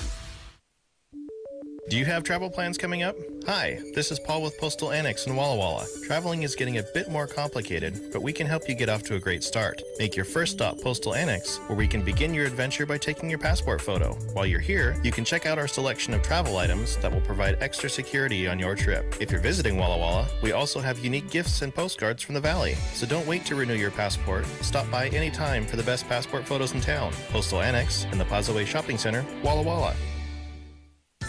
Do you have travel plans coming up? Hi, this is Paul with Postal Annex in Walla Walla. Traveling is getting a bit more complicated, but we can help you get off to a great start. Make your first stop Postal Annex, where we can begin your adventure by taking your passport photo. While you're here, you can check out our selection of travel items that will provide extra security on your trip. If you're visiting Walla Walla, we also have unique gifts and postcards from the Valley. So don't wait to renew your passport. Stop by anytime for the best passport photos in town. Postal Annex in the Plaza Way Shopping Center, Walla Walla.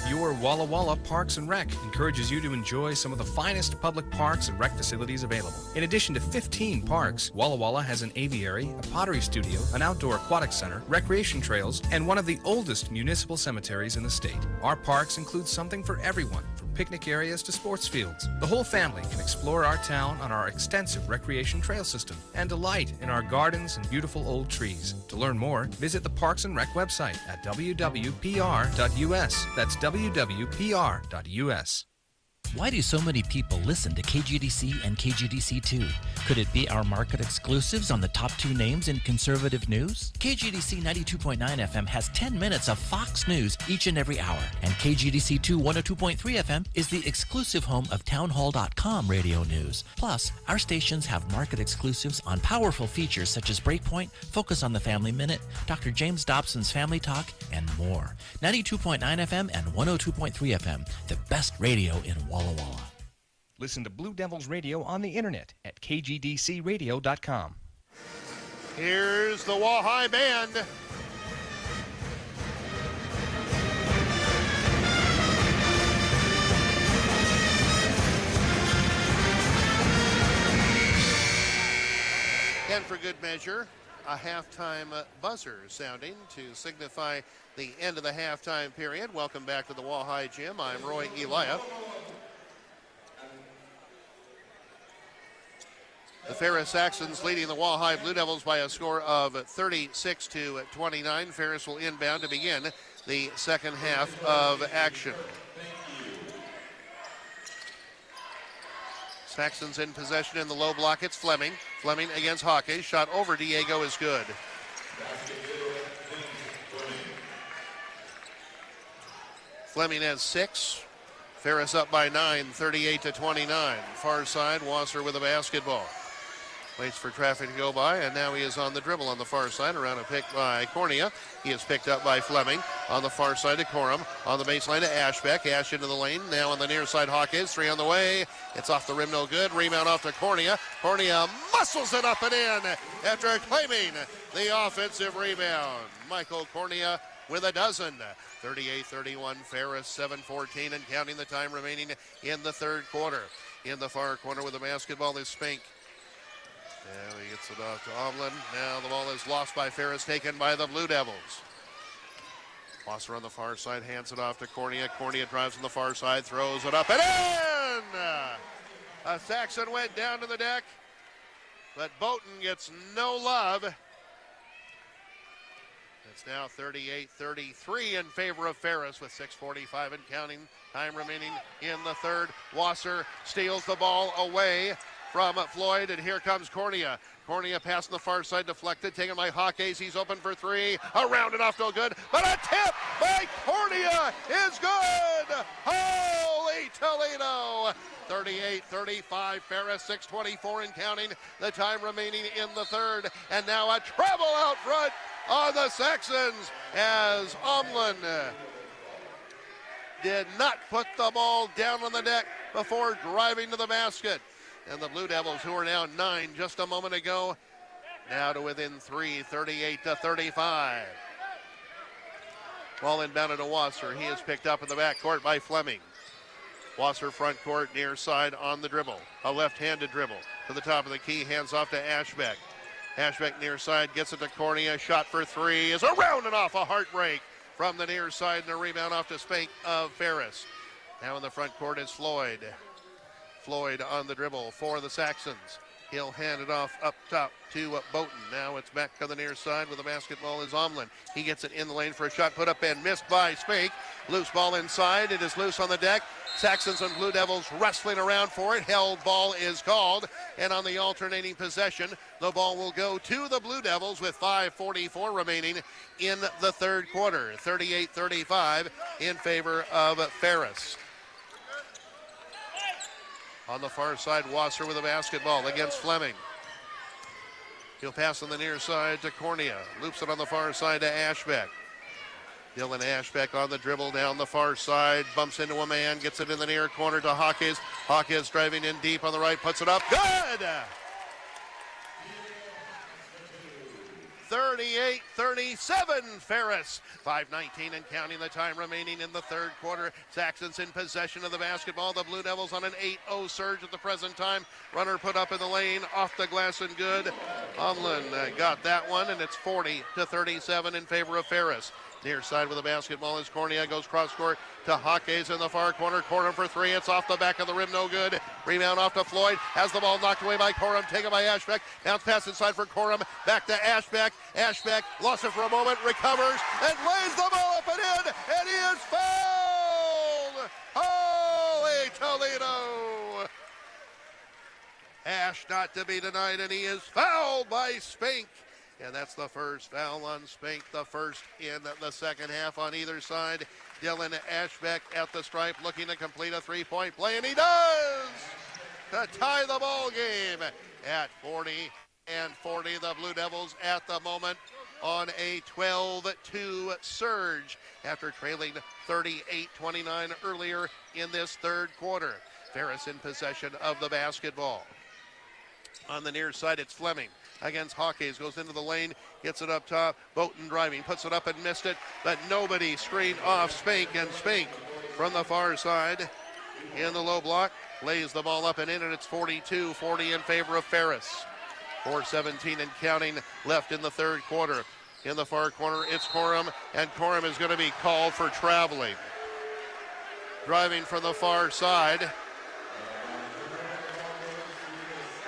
Your Walla Walla Parks and Rec encourages you to enjoy some of the finest public parks and rec facilities available. In addition to 15 parks, Walla Walla has an aviary, a pottery studio, an outdoor aquatic center, recreation trails, and one of the oldest municipal cemeteries in the state. Our parks include something for everyone, from picnic areas to sports fields. The whole family can explore our town on our extensive recreation trail system and delight in our gardens and beautiful old trees. To learn more, visit the Parks and Rec website at www.pr.us. That's www.pr.us. Why do so many people listen to KGDC and KGDC2? Could it be our market exclusives on the top 2 names in conservative news? KGDC 92.9 FM has 10 minutes of Fox News each and every hour, and KGDC2 102.3 FM is the exclusive home of townhall.com radio news. Plus, our stations have market exclusives on powerful features such as Breakpoint, Focus on the Family Minute, Dr. James Dobson's Family Talk, and more. 92.9 FM and 102.3 FM, the best radio in Walla Walla. Listen to Blue Devils Radio on the internet at kgdcradio.com. Here's the Wall High Band. And for good measure, a halftime buzzer sounding to signify the end of the halftime period. Welcome back to the Wall High Gym. I'm Roy Elia. The Ferris Saxons leading the Wall High Blue Devils by a score of 36-29. Ferris will inbound to begin the second half of action. Saxons in possession in the low block. It's Fleming. Fleming against Hawkes. Shot over Diego is good. Fleming has 6. Ferris up by 9, 38-29. Far side, Wasser with a basketball. Waits for traffic to go by, and now he is on the dribble on the far side. Around a pick by Cornea. He is picked up by Fleming. On the far side to Corum. On the baseline to Ashbeck. Ash into the lane. Now on the near side, Hawkins. 3 on the way. It's off the rim, no good. Rebound off to Cornea. Cornea muscles it up and in after claiming the offensive rebound. Michael Cornea with a dozen. 38-31, Ferris, 7:14 and counting the time remaining in the third quarter. In the far corner with the basketball is Spink. Now he gets it off to Omlin. Now the ball is lost by Ferris, taken by the Blue Devils. Wasser on the far side, hands it off to Cornea. Cornea drives on the far side, throws it up and in! Saxon went down to the deck, but Boughton gets no love. It's now 38-33 in favor of Ferris with 6:45 and counting. Time remaining in the third. Wasser steals the ball away from Floyd, and here comes Cornea. Cornea passing the far side, deflected, taken by Hawkins. He's open for three. Around and off, no good, but a tip by Cornea is good! Holy Toledo! 38-35, Ferris, 6:24 and counting. The time remaining in the third, and now a treble out front on the Saxons as Omlin did not put the ball down on the deck before driving to the basket. And the Blue Devils, who are now 9 just a moment ago, now to within 3, 38-35. Ball inbounded to Wasser. He is picked up in the backcourt by Fleming. Wasser front court, near side on the dribble. A left-handed dribble to the top of the key, hands off to Ashbeck. Ashbeck near side gets it to Cornea. Shot for three is around and off, a heartbreak from the near side, and a rebound off to Spank of Ferris. Now in the front court is Floyd. Floyd on the dribble for the Saxons. He'll hand it off up top to Boughton. Now it's back on the near side with the basketball is Omlin. He gets it in the lane for a shot put up and missed by Spake. Loose ball inside. It is loose on the deck. Saxons and Blue Devils wrestling around for it. Held ball is called. And on the alternating possession, the ball will go to the Blue Devils with 5:44 remaining in the third quarter. 38-35 in favor of Ferris. On the far side, Wasser with a basketball against Fleming. He'll pass on the near side to Cornea. Loops it on the far side to Ashbeck. Dylan Ashbeck on the dribble down the far side. Bumps into a man, gets it in the near corner to Hawkins. Hawkins driving in deep on the right, puts it up. Good! 38-37, Ferris. 5:19 and counting the time remaining in the third quarter. Saxons in possession of the basketball. The Blue Devils on an 8-0 surge at the present time. Runner put up in the lane, off the glass and good. Omlin got that one, and it's 40-37 in favor of Ferris. Near side with the basketball is Cornea, goes cross court to Hawkins in the far corner. Corum for three. It's off the back of the rim, no good. Rebound off to Floyd. Has the ball knocked away by Corum, taken by Ashbeck. Bounce pass inside for Corum. Back to Ashbeck. Ashbeck lost it for a moment, recovers, and lays the ball up and in, and he is fouled! Holy Toledo! Ash not to be denied, and he is fouled by Spink. And that's the first foul on Spink, the first in the second half on either side. Dylan Ashbeck at the stripe looking to complete a three-point play, and he does! To tie the ball game at 40-40. The Blue Devils at the moment on a 12-2 surge after trailing 38-29 earlier in this third quarter. Ferris in possession of the basketball. On the near side, it's Fleming against Hawkins, goes into the lane, gets it up top. Boughton driving, puts it up and missed it, but nobody screened off Spink, and Spink from the far side in the low block lays the ball up and in, and it's 42-40 in favor of Ferris. 4:17 and counting left in the third quarter. In the far corner, it's Corum, and Corum is going to be called for traveling. Driving from the far side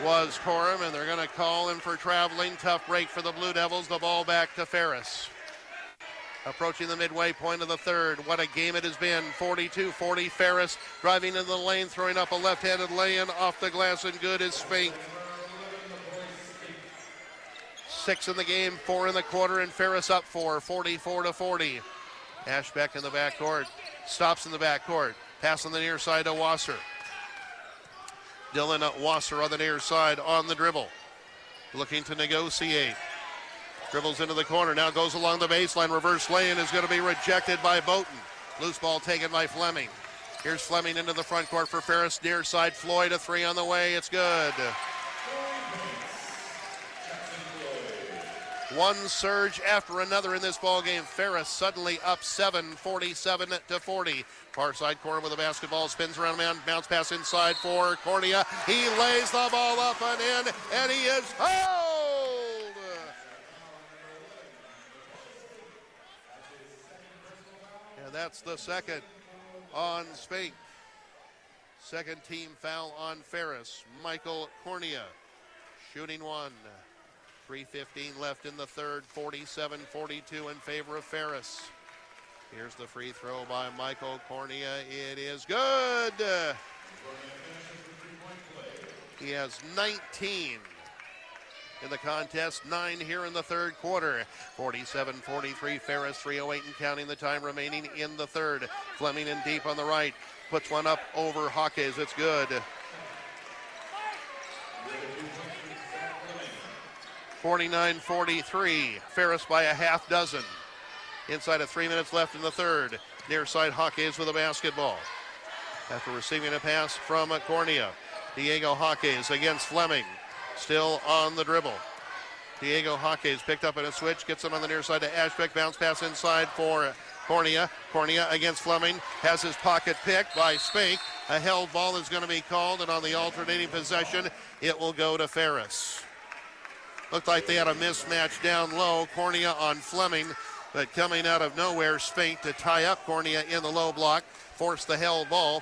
was Corum, and they're going to call him for traveling. Tough break for the Blue Devils. The ball back to Ferris. Approaching the midway point of the third. What a game it has been. 42-40. Ferris driving in the lane, throwing up a left-handed lay-in off the glass, and good is Spink. 6 in the game, 4 in the quarter, and Ferris up 4, 44-40. Ashbeck in the backcourt. Stops in the backcourt. Pass on the near side to Wasser. Dylan Wasser on the near side on the dribble. looking to negotiate. Dribbles into the corner, now goes along the baseline. Reverse lay-in is going to be rejected by Boughton. Loose ball taken by Fleming. Here's Fleming into the front court for Ferris. Near side, Floyd, a three on the way. It's good. One surge after another in this ball game. Ferris suddenly up 7, 47-40. Far side corner with the basketball, spins around, man, bounce pass inside for Cornea. He lays the ball up and in, and he is held. And that's the second on Spink. Second team foul on Ferris. Michael Cornea shooting one. 3:15 left in the third, 47-42 in favor of Ferris. Here's the free throw by Michael Cornea. It is good. He has 19 in the contest, 9 here in the third quarter. 47-43, Ferris, 3:08 and counting, the time remaining in the third. Fleming in deep on the right, puts one up over Hawkes. It's good. 49-43, Ferris by a half dozen. Inside of 3 minutes left in the third. Near side, Hawkes with a basketball. After receiving a pass from Cornea, Diego Hawkes against Fleming. Still on the dribble. Diego Hawkes picked up in a switch, gets him on the near side to Ashbeck. Bounce pass inside for Cornea. Cornea against Fleming. Has his pocket picked by Spink. A held ball is going to be called, and on the alternating possession, it will go to Ferris. Looked like they had a mismatch down low. Cornea on Fleming, but coming out of nowhere, Spink to tie up Cornea in the low block, force the held ball.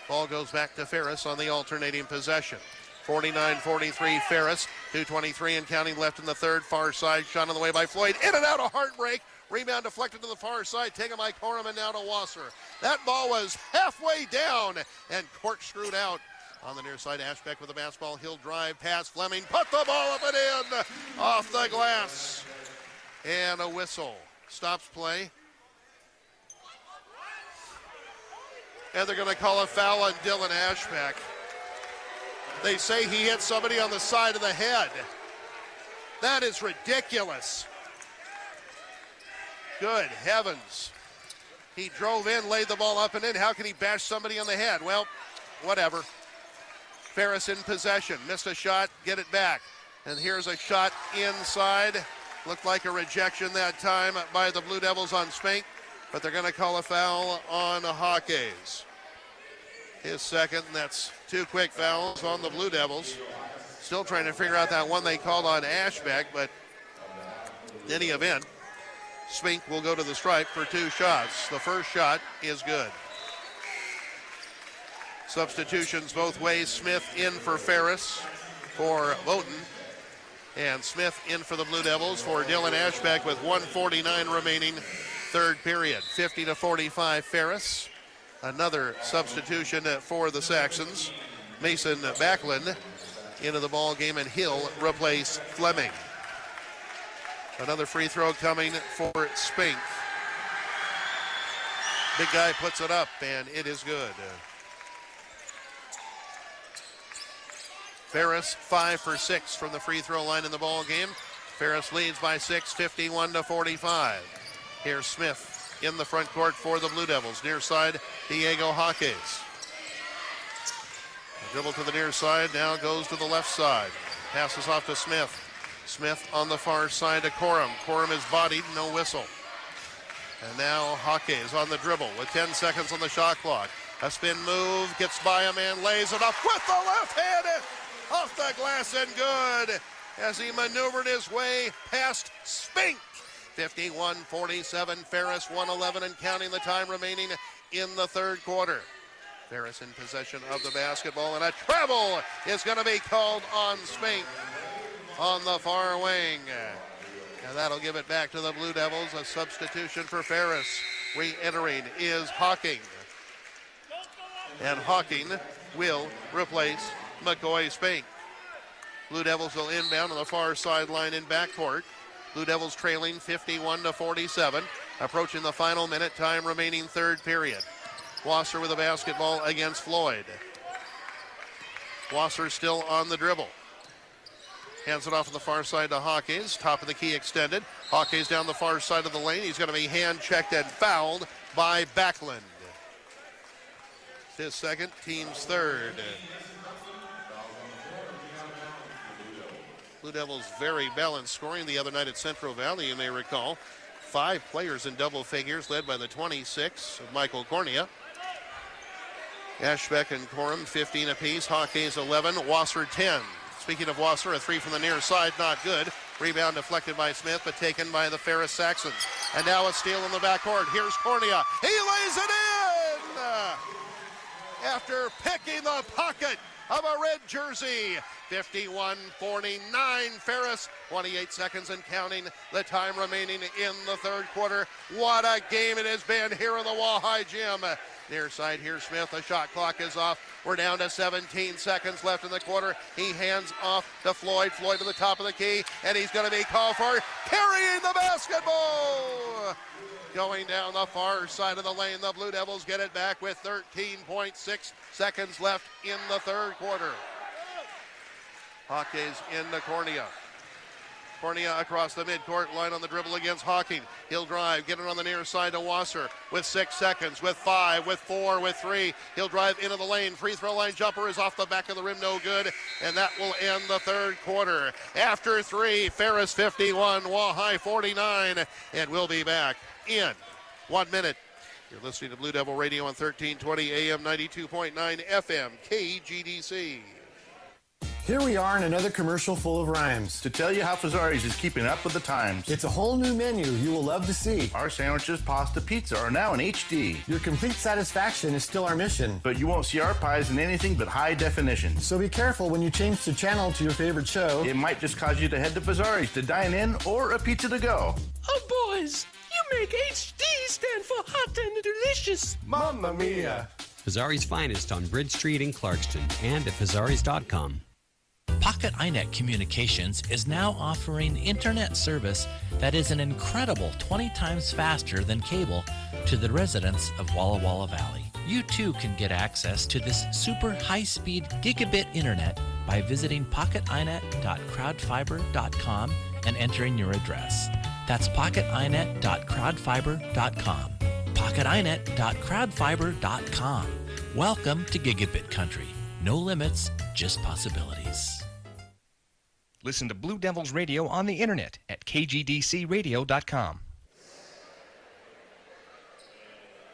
Ball goes back to Ferris on the alternating possession. 49-43 Ferris, 2:23 and counting left in the third. Far side, shot on the way by Floyd. In and out, a heartbreak. Rebound deflected to the far side, taken by Corum and now to Wasser. That ball was halfway down and corkscrewed out. On the near side, Ashbeck with the basketball. He'll drive past Fleming. Put the ball up and in. Off the glass. And a whistle. Stops play. And they're going to call a foul on Dylan Ashbeck. They say he hit somebody on the side of the head. That is ridiculous. Good heavens. He drove in, laid the ball up and in. How can he bash somebody on the head? Well, whatever. Ferris in possession, missed a shot, get it back. And here's a shot inside. Looked like a rejection that time by the Blue Devils on Spink, but they're going to call a foul on Hawkes. His second, and that's two quick fouls on the Blue Devils. Still trying to figure out that one they called on Ashbeck, but in any event, Spink will go to the stripe for two shots. The first shot is good. Substitutions both ways. Smith in for Ferris for Boughton. And Smith in for the Blue Devils for Dylan Ashbeck with 1:49 remaining third period. 50-45 Ferris. Another substitution for the Saxons. Mason Backlund into the ball game, and Hill replace Fleming. Another free throw coming for Spink. Big guy puts it up, and it is good. Ferris 5 for 6 from the free throw line in the ball game. Ferris leads by 6, 51-45. Here's Smith in the front court for the Blue Devils. Near side, Diego Hawkes. Dribble to the near side, now goes to the left side. Passes off to Smith. Smith on the far side to Corum. Corum is bodied, no whistle. And now Hawkes on the dribble with 10 seconds on the shot clock. A spin move, gets by a man, lays it up with the left hand. Off the glass and good as he maneuvered his way past Spink. 51-47, Ferris 1:11 and counting, the time remaining in the third quarter. Ferris in possession of the basketball, and a travel is going to be called on Spink on the far wing. And that'll give it back to the Blue Devils. A substitution for Ferris. Re-entering is Hawking. And Hawking will replace McCoy Spink. Blue Devils will inbound on the far sideline in backcourt. Blue Devils trailing 51-47. Approaching the final minute, time remaining third period. Wasser with a basketball against Floyd. Wasser still on the dribble. Hands it off on the far side to Hawkins. Top of the key extended. Hawkins down the far side of the lane. He's going to be hand-checked and fouled by Backlund. His second, team's third. Blue Devils very balanced scoring the other night at Central Valley, you may recall. 5 players in double figures, led by the 26 of Michael Cornea. Ashbeck and Corum, 15 apiece. Hawkins, 11. Wasser, 10. Speaking of Wasser, a 3 from the near side, not good. Rebound deflected by Smith, but taken by the Ferris Saxons. And now a steal in the backcourt. Here's Cornea. He lays it in! After picking the pocket of a red jersey. 51-49 Ferris. 28 seconds and counting. The time remaining in the third quarter. What a game it has been here in the Walleye Gym. Near side here, Smith. The shot clock is off. We're down to 17 seconds left in the quarter. He hands off to Floyd. Floyd to the top of the key, and he's going to be called for carrying the basketball. Going down the far side of the lane, the Blue Devils get it back with 13.6 seconds left in the third quarter. Hawkins into Cornea. Cornea across the midcourt line on the dribble against Hawking. He'll drive, get it on the near side to Wasser with 6 seconds, with 5, with 4, with 3. He'll drive into the lane. Free throw line jumper is off the back of the rim, no good. And that will end the third quarter. After 3, Ferris 51, Walleye 49. And we'll be back in 1 minute. You're listening to Blue Devil Radio on 1320 AM 92.9 FM KGDC. Here we are in another commercial full of rhymes. To tell you how Fazari's is keeping up with the times. It's a whole new menu you will love to see. Our sandwiches, pasta, pizza are now in HD. Your complete satisfaction is still our mission. But you won't see our pies in anything but high definition. So be careful when you change the channel to your favorite show. It might just cause you to head to Fazari's to dine in or a pizza to go. Oh, boys, you make HD stand for hot and delicious. Mamma mia. Fazari's Finest on Bridge Street in Clarkston and at Fazaris.com. Pocket iNet Communications is now offering internet service that is an incredible 20 times faster than cable to the residents of Walla Walla Valley. You too can get access to this super high-speed gigabit internet by visiting pocketinet.crowdfiber.com and entering your address. That's pocketinet.crowdfiber.com. pocketinet.crowdfiber.com. Welcome to Gigabit Country. No limits, just possibilities. Listen to Blue Devils Radio on the internet at kgdcradio.com.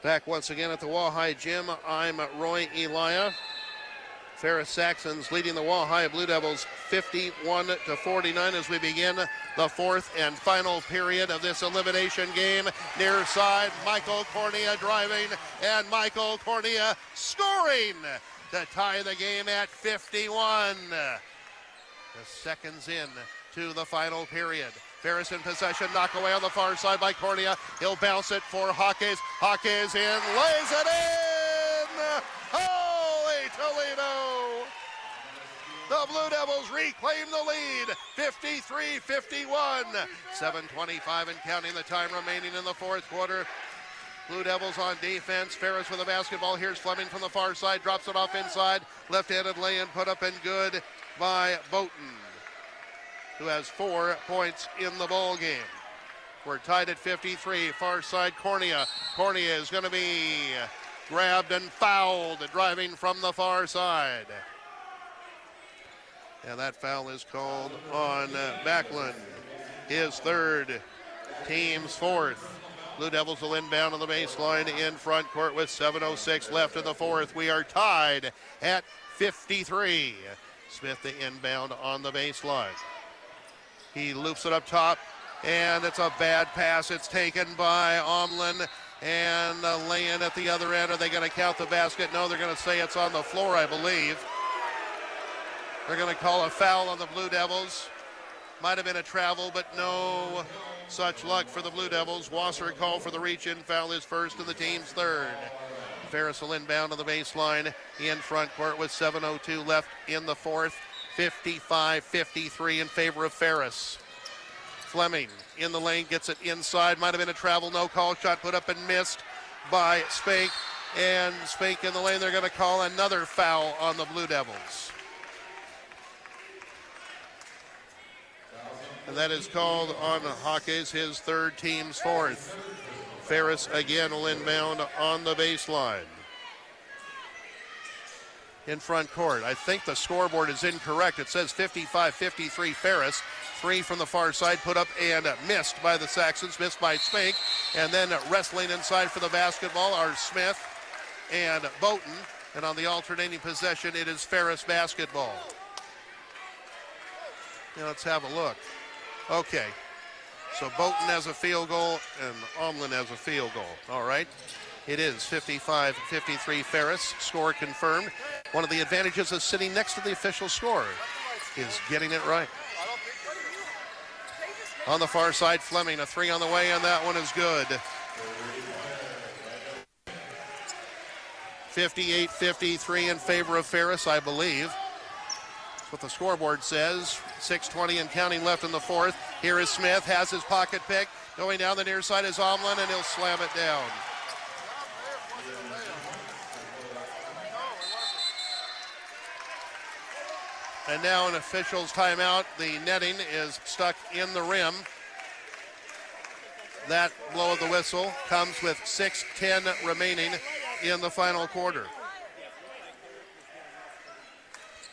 Back once again at the Walleye Gym, I'm Roy Elia. Ferris Saxons leading the Walleye Blue Devils 51-49 as we begin the fourth and final period of this elimination game. Near side, Michael Cornea driving, and Michael Cornea scoring to tie the game at 51. The seconds in to the final period. Ferris in possession, knock away on the far side by Cornea. He'll bounce it for Hawkins. Hawkins in, lays it in! Holy Toledo! The Blue Devils reclaim the lead, 53-51. 7:25 and counting, the time remaining in the fourth quarter. Blue Devils on defense. Ferris with the basketball. Here's Fleming from the far side. Drops it off inside. Left-handed lay-in put up and good by Boughton, who has 4 points in the ball game. We're tied at 53. Far side, Cornea. Cornea is going to be grabbed and fouled, driving from the far side. And that foul is called on Backlund. His third, team's fourth. Blue Devils will inbound on the baseline in front court with 7:06 left in the fourth. We are tied at 53. Smith the inbound on the baseline. He loops it up top, and it's a bad pass. It's taken by Omlin, and the lay-in at the other end. Are they going to count the basket? No, they're going to say it's on the floor, I believe. They're going to call a foul on the Blue Devils. Might have been a travel, but no such luck for the Blue Devils. Wasser called for the reach-in foul, his first and the team's third. Ferris will inbound on the baseline in front court with 7:02 left in the fourth. 55-53 in favor of Ferris. Fleming in the lane, gets it inside. Might have been a travel, no call. Shot put up and missed by Spink. And Spink in the lane, they're going to call another foul on the Blue Devils. And that is called on Hawkes, his third, team's fourth. Ferris again will inbound on the baseline. In front court. I think the scoreboard is incorrect. It says 55-53 Ferris. 3 from the far side, put up and missed by the Saxons, missed by Spink. And then wrestling inside for the basketball are Smith and Boughton. And on the alternating possession, it is Ferris basketball. Now let's have a look. Okay. So Boughton has a field goal and Omlin has a field goal. All right. It is 55-53 Ferris. Score confirmed. One of the advantages of sitting next to the official scorer is getting it right. On the far side, Fleming, a 3 on the way, and that one is good. 58-53 in favor of Ferris, I believe. That's what the scoreboard says. 6:20 and counting left in the fourth. Here is Smith, has his pocket pick. Going down the near side is Omlin, and he'll slam it down. And now an official's timeout. The netting is stuck in the rim. That blow of the whistle comes with 6:10 remaining in the final quarter.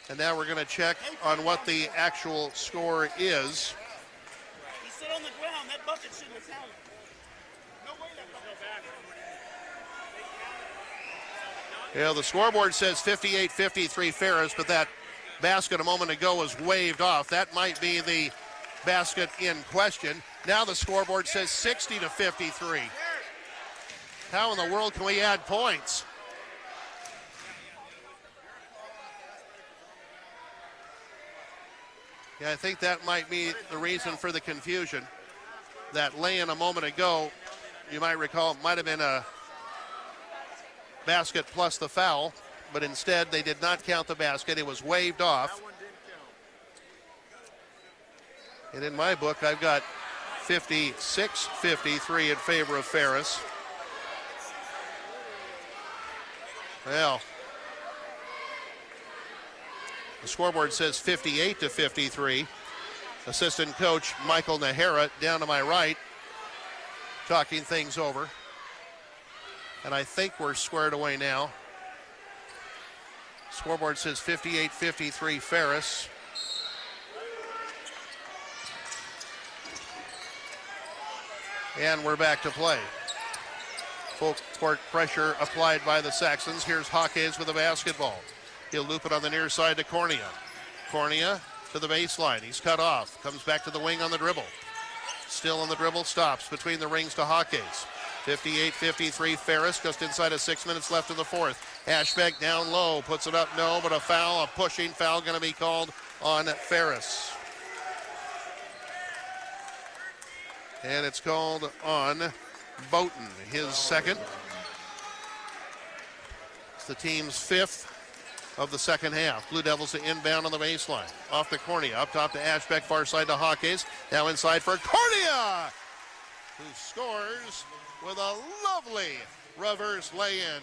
And now we're going to check on what the actual score is. He sit on the ground. That bucket shouldn't have counted. No way that bucket back. Yeah, the scoreboard says 58-53 Ferris, but that basket a moment ago was waved off. That might be the basket in question. Now the scoreboard says 60-53. How in the world can we add points? Yeah, I think that might be the reason for the confusion. That lay-in a moment ago, you might recall, might have been a basket plus the foul, but instead they did not count the basket. It was waved off. And in my book, I've got 56-53 in favor of Ferris. Well, the scoreboard says 58-53. Assistant coach Michael Nahara down to my right, talking things over. And I think we're squared away now. Scoreboard says 58-53 Ferris. And we're back to play. Full court pressure applied by the Saxons. Here's Hawkes with the basketball. He'll loop it on the near side to Cornea. Cornea to the baseline. He's cut off. Comes back to the wing on the dribble. Still on the dribble. Stops between the rings to Hawkes. 58-53 Ferris. Just inside of 6 minutes left in the fourth. Ashbeck down low. Puts it up. No, but a foul. A pushing foul going to be called on Ferris. And it's called on Boughton, his second. It's the team's fifth of the second half. Blue Devils to inbound on the baseline. Off to Cornea, up top to Ashbeck, far side to Hawkes. Now inside for Cornea, who scores with a lovely reverse lay-in.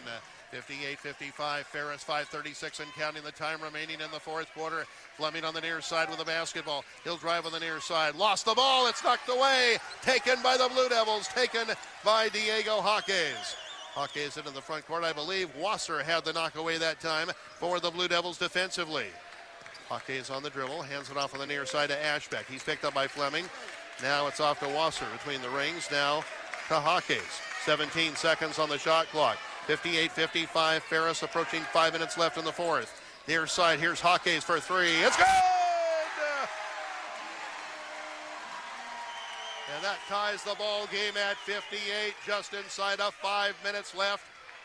58-55, Ferris, 5:36 and counting, the time remaining in the fourth quarter. Fleming on the near side with the basketball. He'll drive on the near side. Lost the ball. It's knocked away. Taken by the Blue Devils. Taken by Diego Hawkes. Hawkes into the front court. I believe Wasser had the knock away that time for the Blue Devils defensively. Hawkes on the dribble. Hands it off on the near side to Ashbeck. He's picked up by Fleming. Now it's off to Wasser between the rings. Now to Hawkes. 17 seconds on the shot clock. 58-55, Ferris approaching 5 minutes left in the fourth. Near side, here's Hawkes for three. It's good! And that ties the ball game at 58, just inside of 5 minutes left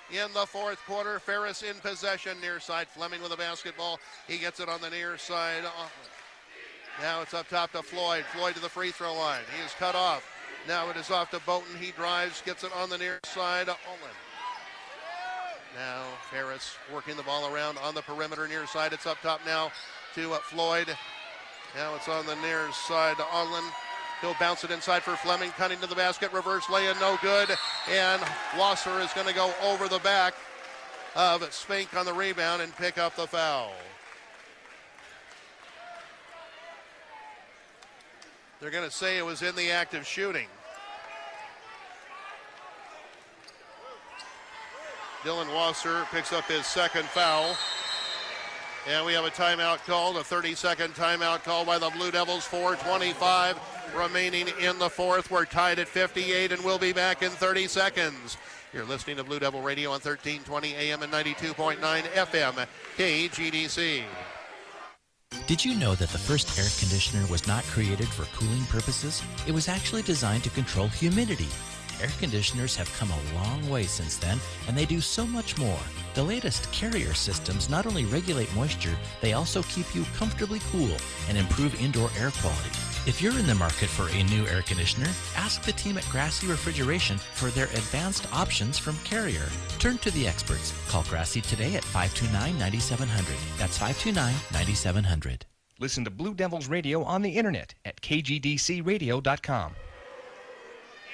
in the fourth quarter. Ferris in possession, near side. Fleming with the basketball. He gets it on the near side. Now it's up top to Floyd. Floyd to the free throw line. He is cut off. Now it is off to Boughton. He drives, gets it on the near side. Olin. Now Ferris working the ball around on the perimeter near side. It's up top now to Floyd. Now it's on the near side to Onlin. He'll bounce it inside for Fleming. Cutting to the basket. Reverse lay-in, no good. And Wasser is going to go over the back of Spink on the rebound and pick up the foul. They're going to say it was in the act of shooting. Dylan Wasser picks up his second foul. And we have a timeout called, a 30-second timeout called by the Blue Devils. 4:25 remaining in the fourth. We're tied at 58, and we'll be back in 30 seconds. You're listening to Blue Devil Radio on 1320 AM and 92.9 FM, KGDC. Did you know that the first air conditioner was not created for cooling purposes? It was actually designed to control humidity. Air conditioners have come a long way since then, and they do so much more. The latest Carrier systems not only regulate moisture, they also keep you comfortably cool and improve indoor air quality. If you're in the market for a new air conditioner, ask the team at Grassy Refrigeration for their advanced options from Carrier. Turn to the experts. Call Grassy today at 529-9700. That's 529-9700. Listen to Blue Devils Radio on the internet at kgdcradio.com.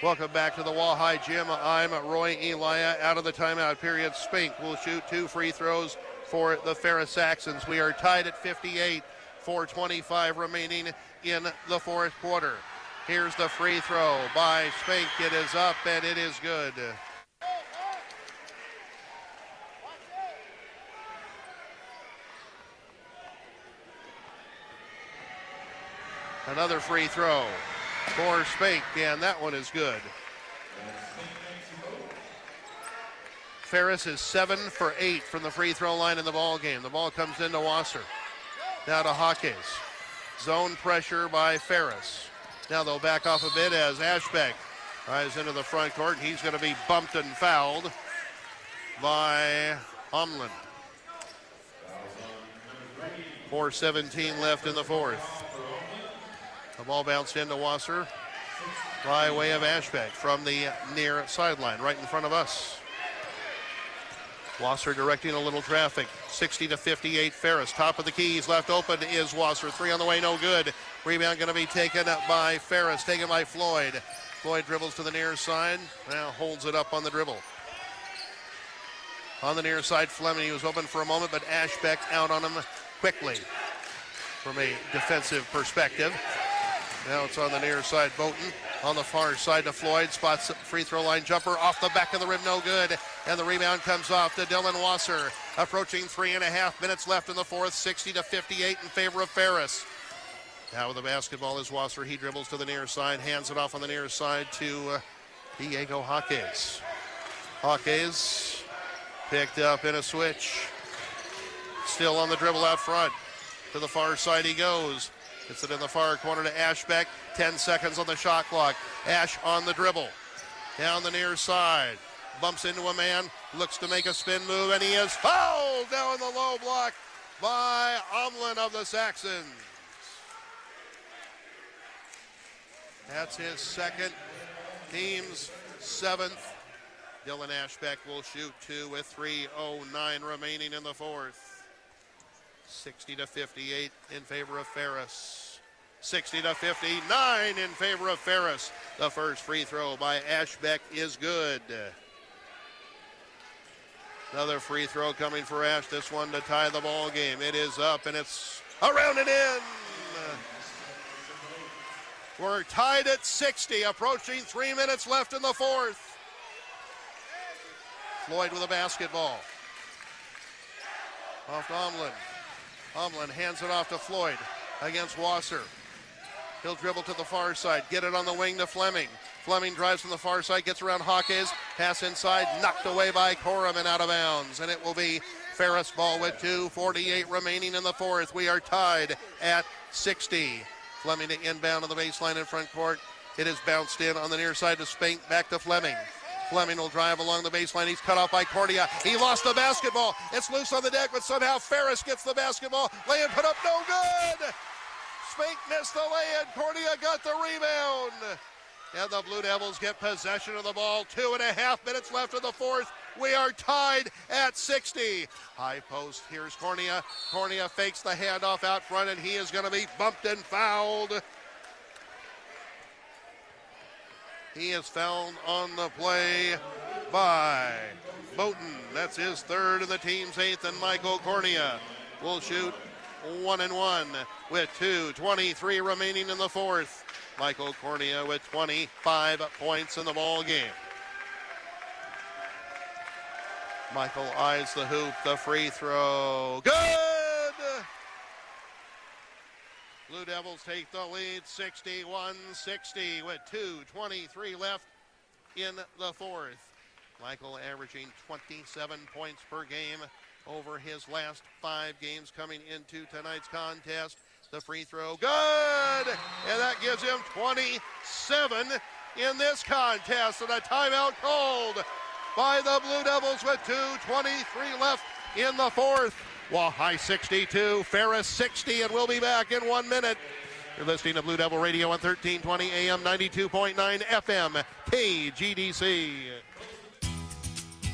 Welcome back to the Walleye Gym. I'm Roy Elia. Out of the timeout period, Spink will shoot 2 free throws for the Ferris Saxons. We are tied at 58, 4:25 remaining in the fourth quarter. Here's the free throw by Spink. It is up and it is good. Another free throw for Spink, and that one is good. Ferris is 7 for 8 from the free throw line in the ball game. The ball comes into Wasser. Now to Hawkins. Zone pressure by Ferris. Now they'll back off a bit as Ashbeck drives into the front court. He's going to be bumped and fouled by Omlin. 4:17 left in the fourth. The ball bounced into Wasser by way of Ashbeck from the near sideline, right in front of us. Wasser directing a little traffic. 60-58 Ferris. Top of the keys, left open is Wasser. 3 on the way, no good. Rebound going to be taken by Ferris, taken by Floyd. Floyd dribbles to the near side, now holds it up on the dribble. On the near side, Fleming, he was open for a moment, but Ashbeck out on him quickly from a defensive perspective. Now it's on the near side, Boughton. On the far side to Floyd, spots free throw line jumper off the back of the rim, no good. And the rebound comes off to Dylan Wasser. Approaching 3.5 minutes left in the fourth, 60-58 in favor of Ferris. Now with the basketball is Wasser. He dribbles to the near side, hands it off on the near side to Diego Jaquez. Jaquez picked up in a switch. Still on the dribble out front. To the far side he goes. Gets it in the far corner to Ashbeck. 10 seconds on the shot clock. Ash on the dribble. Down the near side. Bumps into a man. Looks to make a spin move, and he is fouled down the low block by Omlin of the Saxons. That's his second, team's 7th. Dylan Ashbeck will shoot 2 with 3:09 remaining in the fourth. 60-58 in favor of Ferris. 60-59 in favor of Ferris. The first free throw by Ashbeck is good. Another free throw coming for Ash. This one to tie the ball game. It is up and it's around and in. We're tied at 60, approaching 3 minutes left in the fourth. Floyd with a basketball. Off to Omlin. Omlin hands it off to Floyd against Wasser. He'll dribble to the far side, get it on the wing to Fleming. Fleming drives from the far side, gets around Hawkins, pass inside, knocked away by Corum and out of bounds. And it will be Ferris ball with 2:48 remaining in the fourth. We are tied at 60. Fleming to inbound on the baseline in front court. It is bounced in on the near side to Spink, back to Fleming. Fleming will drive along the baseline. He's cut off by Cordia. He lost the basketball. It's loose on the deck, but somehow Ferris gets the basketball. Lay-in put up, no good. Spink missed the lay-in. Cordia got the rebound. And the Blue Devils get possession of the ball. 2.5 minutes left in the fourth. We are tied at 60. High post, here's Cornia. Cornia fakes the handoff out front, and he is going to be bumped and fouled. He is fouled on the play by Boughton. That's his third and the team's 8th, and Michael Cornia will shoot 1-1 with 2:23 remaining in the fourth. Michael Cornea with 25 points in the ball game. Michael eyes the hoop, the free throw. Good! Blue Devils take the lead 61-60 with 2:23 left in the fourth. Michael averaging 27 points per game over his last 5 games coming into tonight's contest. The free throw, good! And that gives him 27 in this contest, and a timeout called by the Blue Devils with 2:23 left in the fourth. High 62, Ferris 60, and we'll be back in 1 minute. You're listening to Blue Devil Radio on 1320 AM, 92.9 FM, KGDC.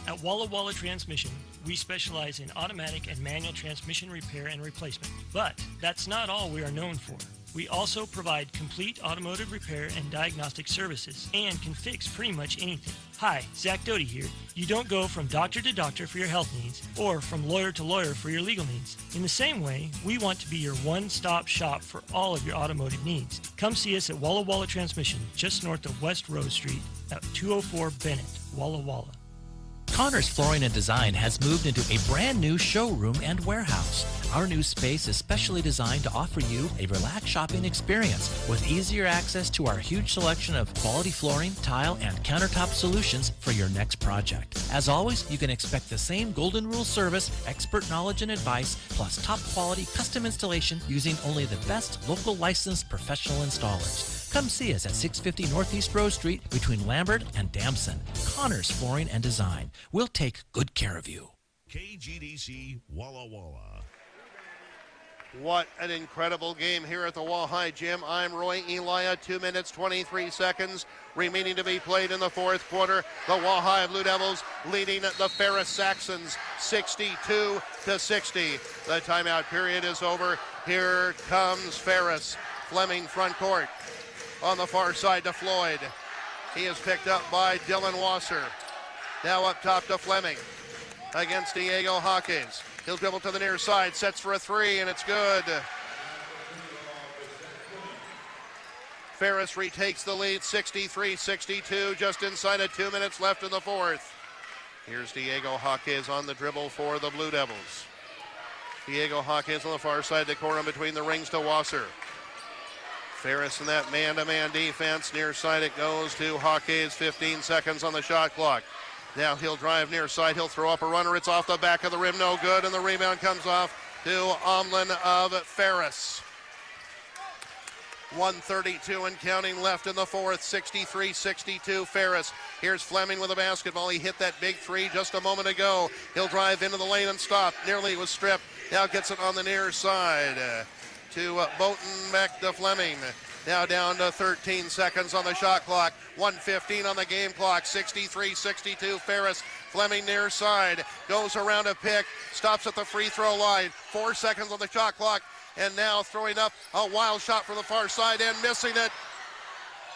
At Walla Walla Transmission, we specialize in automatic and manual transmission repair and replacement. But that's not all we are known for. We also provide complete automotive repair and diagnostic services and can fix pretty much anything. Hi, Zach Doty here. You don't go from doctor to doctor for your health needs or from lawyer to lawyer for your legal needs. In the same way, we want to be your one-stop shop for all of your automotive needs. Come see us at Walla Walla Transmission, just north of West Rose Street at 204 Bennett, Walla Walla. Connors Flooring and Design has moved into a brand new showroom and warehouse. Our new space is specially designed to offer you a relaxed shopping experience with easier access to our huge selection of quality flooring, tile, and countertop solutions for your next project. As always, you can expect the same Golden Rule service, expert knowledge and advice, plus top quality custom installation using only the best local licensed professional installers. Come see us at 650 Northeast Rose Street between Lambert and Damson. Connors Flooring and Design. We'll take good care of you. KGDC Walla Walla. What an incredible game here at the Wall-High Gym. I'm Roy Elia. 2 minutes, 23 seconds remaining to be played in the fourth quarter. The Wall-High Blue Devils leading the Ferris Saxons 62-60. The timeout period is over. Here comes Ferris. Fleming front court. On the far side to Floyd. He is picked up by Dylan Wasser. Now up top to Fleming against Diego Hawkins. He'll dribble to the near side, sets for a three, and it's good. Ferris retakes the lead, 63-62, just inside of 2 minutes left in the fourth. Here's Diego Hawkins on the dribble for the Blue Devils. Diego Hawkins on the far side to Corum between the rings to Wasser. Ferris in that man-to-man defense. Near side it goes to Hawkins. 15 seconds on the shot clock. Now he'll drive near side. He'll throw up a runner. It's off the back of the rim. No good. And the rebound comes off to Omlin of Ferris. 1:32 and counting left in the fourth. 63-62 Ferris. Here's Fleming with a basketball. He hit that big three just a moment ago. He'll drive into the lane and stop. Nearly was stripped. Now gets it on the near side. To Boughton, back to Fleming. Now down to 13 seconds on the shot clock. 1:15 on the game clock. 63-62 Ferris. Fleming near side. Goes around a pick. Stops at the free throw line. 4 seconds on the shot clock. And now throwing up a wild shot from the far side and missing it.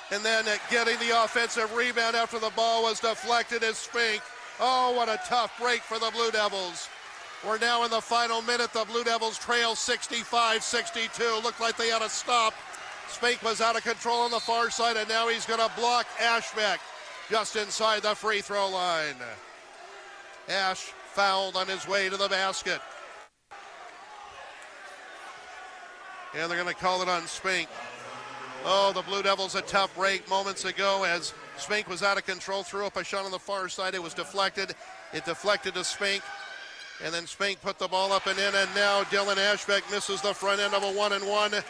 And then getting the offensive rebound after the ball was deflected is Spink. Oh, what a tough break for the Blue Devils. We're now in the final minute. The Blue Devils trail 65-62. Looked like they had a stop. Spink was out of control on the far side, and now he's going to block Ashbeck just inside the free throw line. Ash fouled on his way to the basket. And they're going to call it on Spink. Oh, the Blue Devils a tough break moments ago as Spink was out of control, threw up a shot on the far side. It was deflected. It deflected to Spink. And then Spink put the ball up and in, and now Dylan Ashbeck misses the front end of a 1-and-1.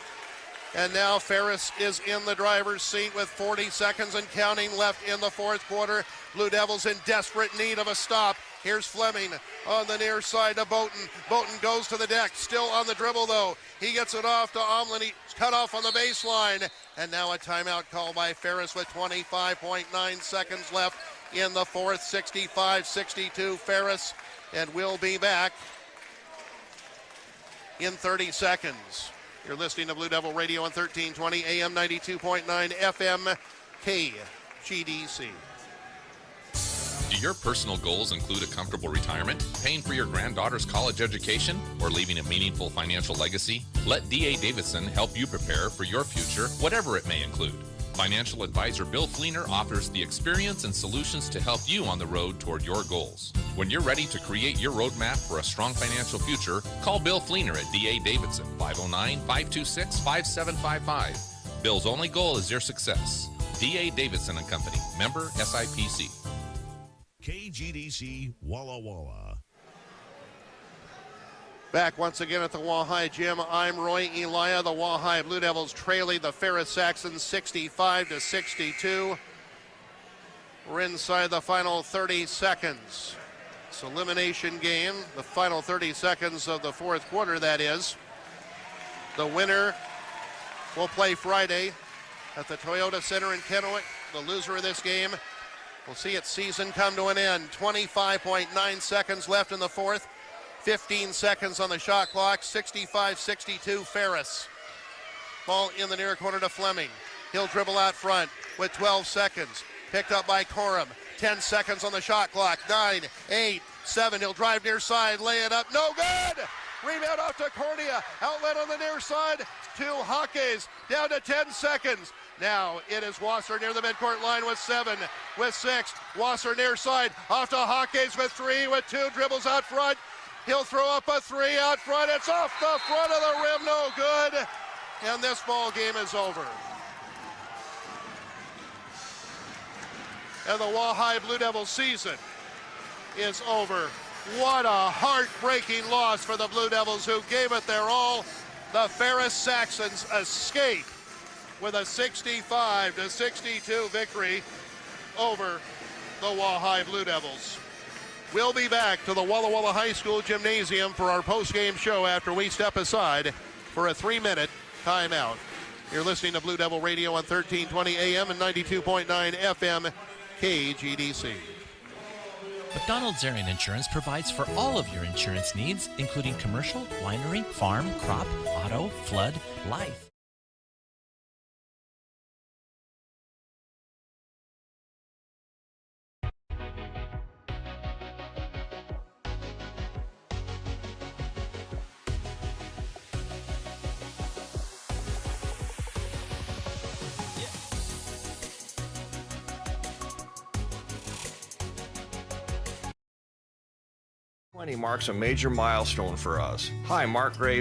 And now Ferris is in the driver's seat with 40 seconds and counting left in the fourth quarter. Blue Devils in desperate need of a stop. Here's Fleming on the near side to Boughton. Boughton goes to the deck, still on the dribble though. He gets it off to Omlin. He's cut off on the baseline. And now a timeout call by Ferris with 25.9 seconds left in the fourth. 65-62 Ferris. And we'll be back in 30 seconds. You're listening to Blue Devil Radio on 1320 AM 92.9 FM KGDC. Do your personal goals include a comfortable retirement, paying for your granddaughter's college education, or leaving a meaningful financial legacy? Let D.A. Davidson help you prepare for your future, whatever it may include. Financial advisor Bill Fleener offers the experience and solutions to help you on the road toward your goals. When you're ready to create your roadmap for a strong financial future, call Bill Fleener at D.A. Davidson, 509-526-5755. Bill's only goal is your success. D.A. Davidson & Company, member SIPC. KGDC Walla Walla. Back once again at the Wahai Gym, I'm Roy Elia. The Wahai Blue Devils trailing the Ferris Saxons 65-62. We're inside the final 30 seconds. It's an elimination game, the final 30 seconds of the fourth quarter, that is. The winner will play Friday at the Toyota Center in Kennewick. The loser of this game will see its season come to an end. 25.9 seconds left in the fourth. 15 seconds on the shot clock. 65-62 Ferris. Ball in the near corner to Fleming. He'll dribble out front with 12 seconds. Picked up by Corum. 10 seconds on the shot clock. 9, 8, 7. He'll drive near side. Lay it up. No good! Rebound off to Cornea. Outlet on the near side to Hawkes. Down to 10 seconds. Now it is Wasser near the midcourt line with 7, with 6. Wasser near side. Off to Hawkes with 3, with 2. Dribbles out front. He'll throw up a 3 out front. It's off the front of the rim. No good. And this ball game is over. And the Wahai Blue Devils season is over. What a heartbreaking loss for the Blue Devils, who gave it their all. The Ferris Saxons escape with a 65-62 victory over the Wahai Blue Devils. We'll be back to the Walla Walla High School Gymnasium for our post-game show after we step aside for a 3-minute timeout. You're listening to Blue Devil Radio on 1320 AM and 92.9 FM KGDC. McDonald's Area Insurance provides for all of your insurance needs, including commercial, winery, farm, crop, auto, flood, life. Marks a major milestone for us. Hi, Mark Graves.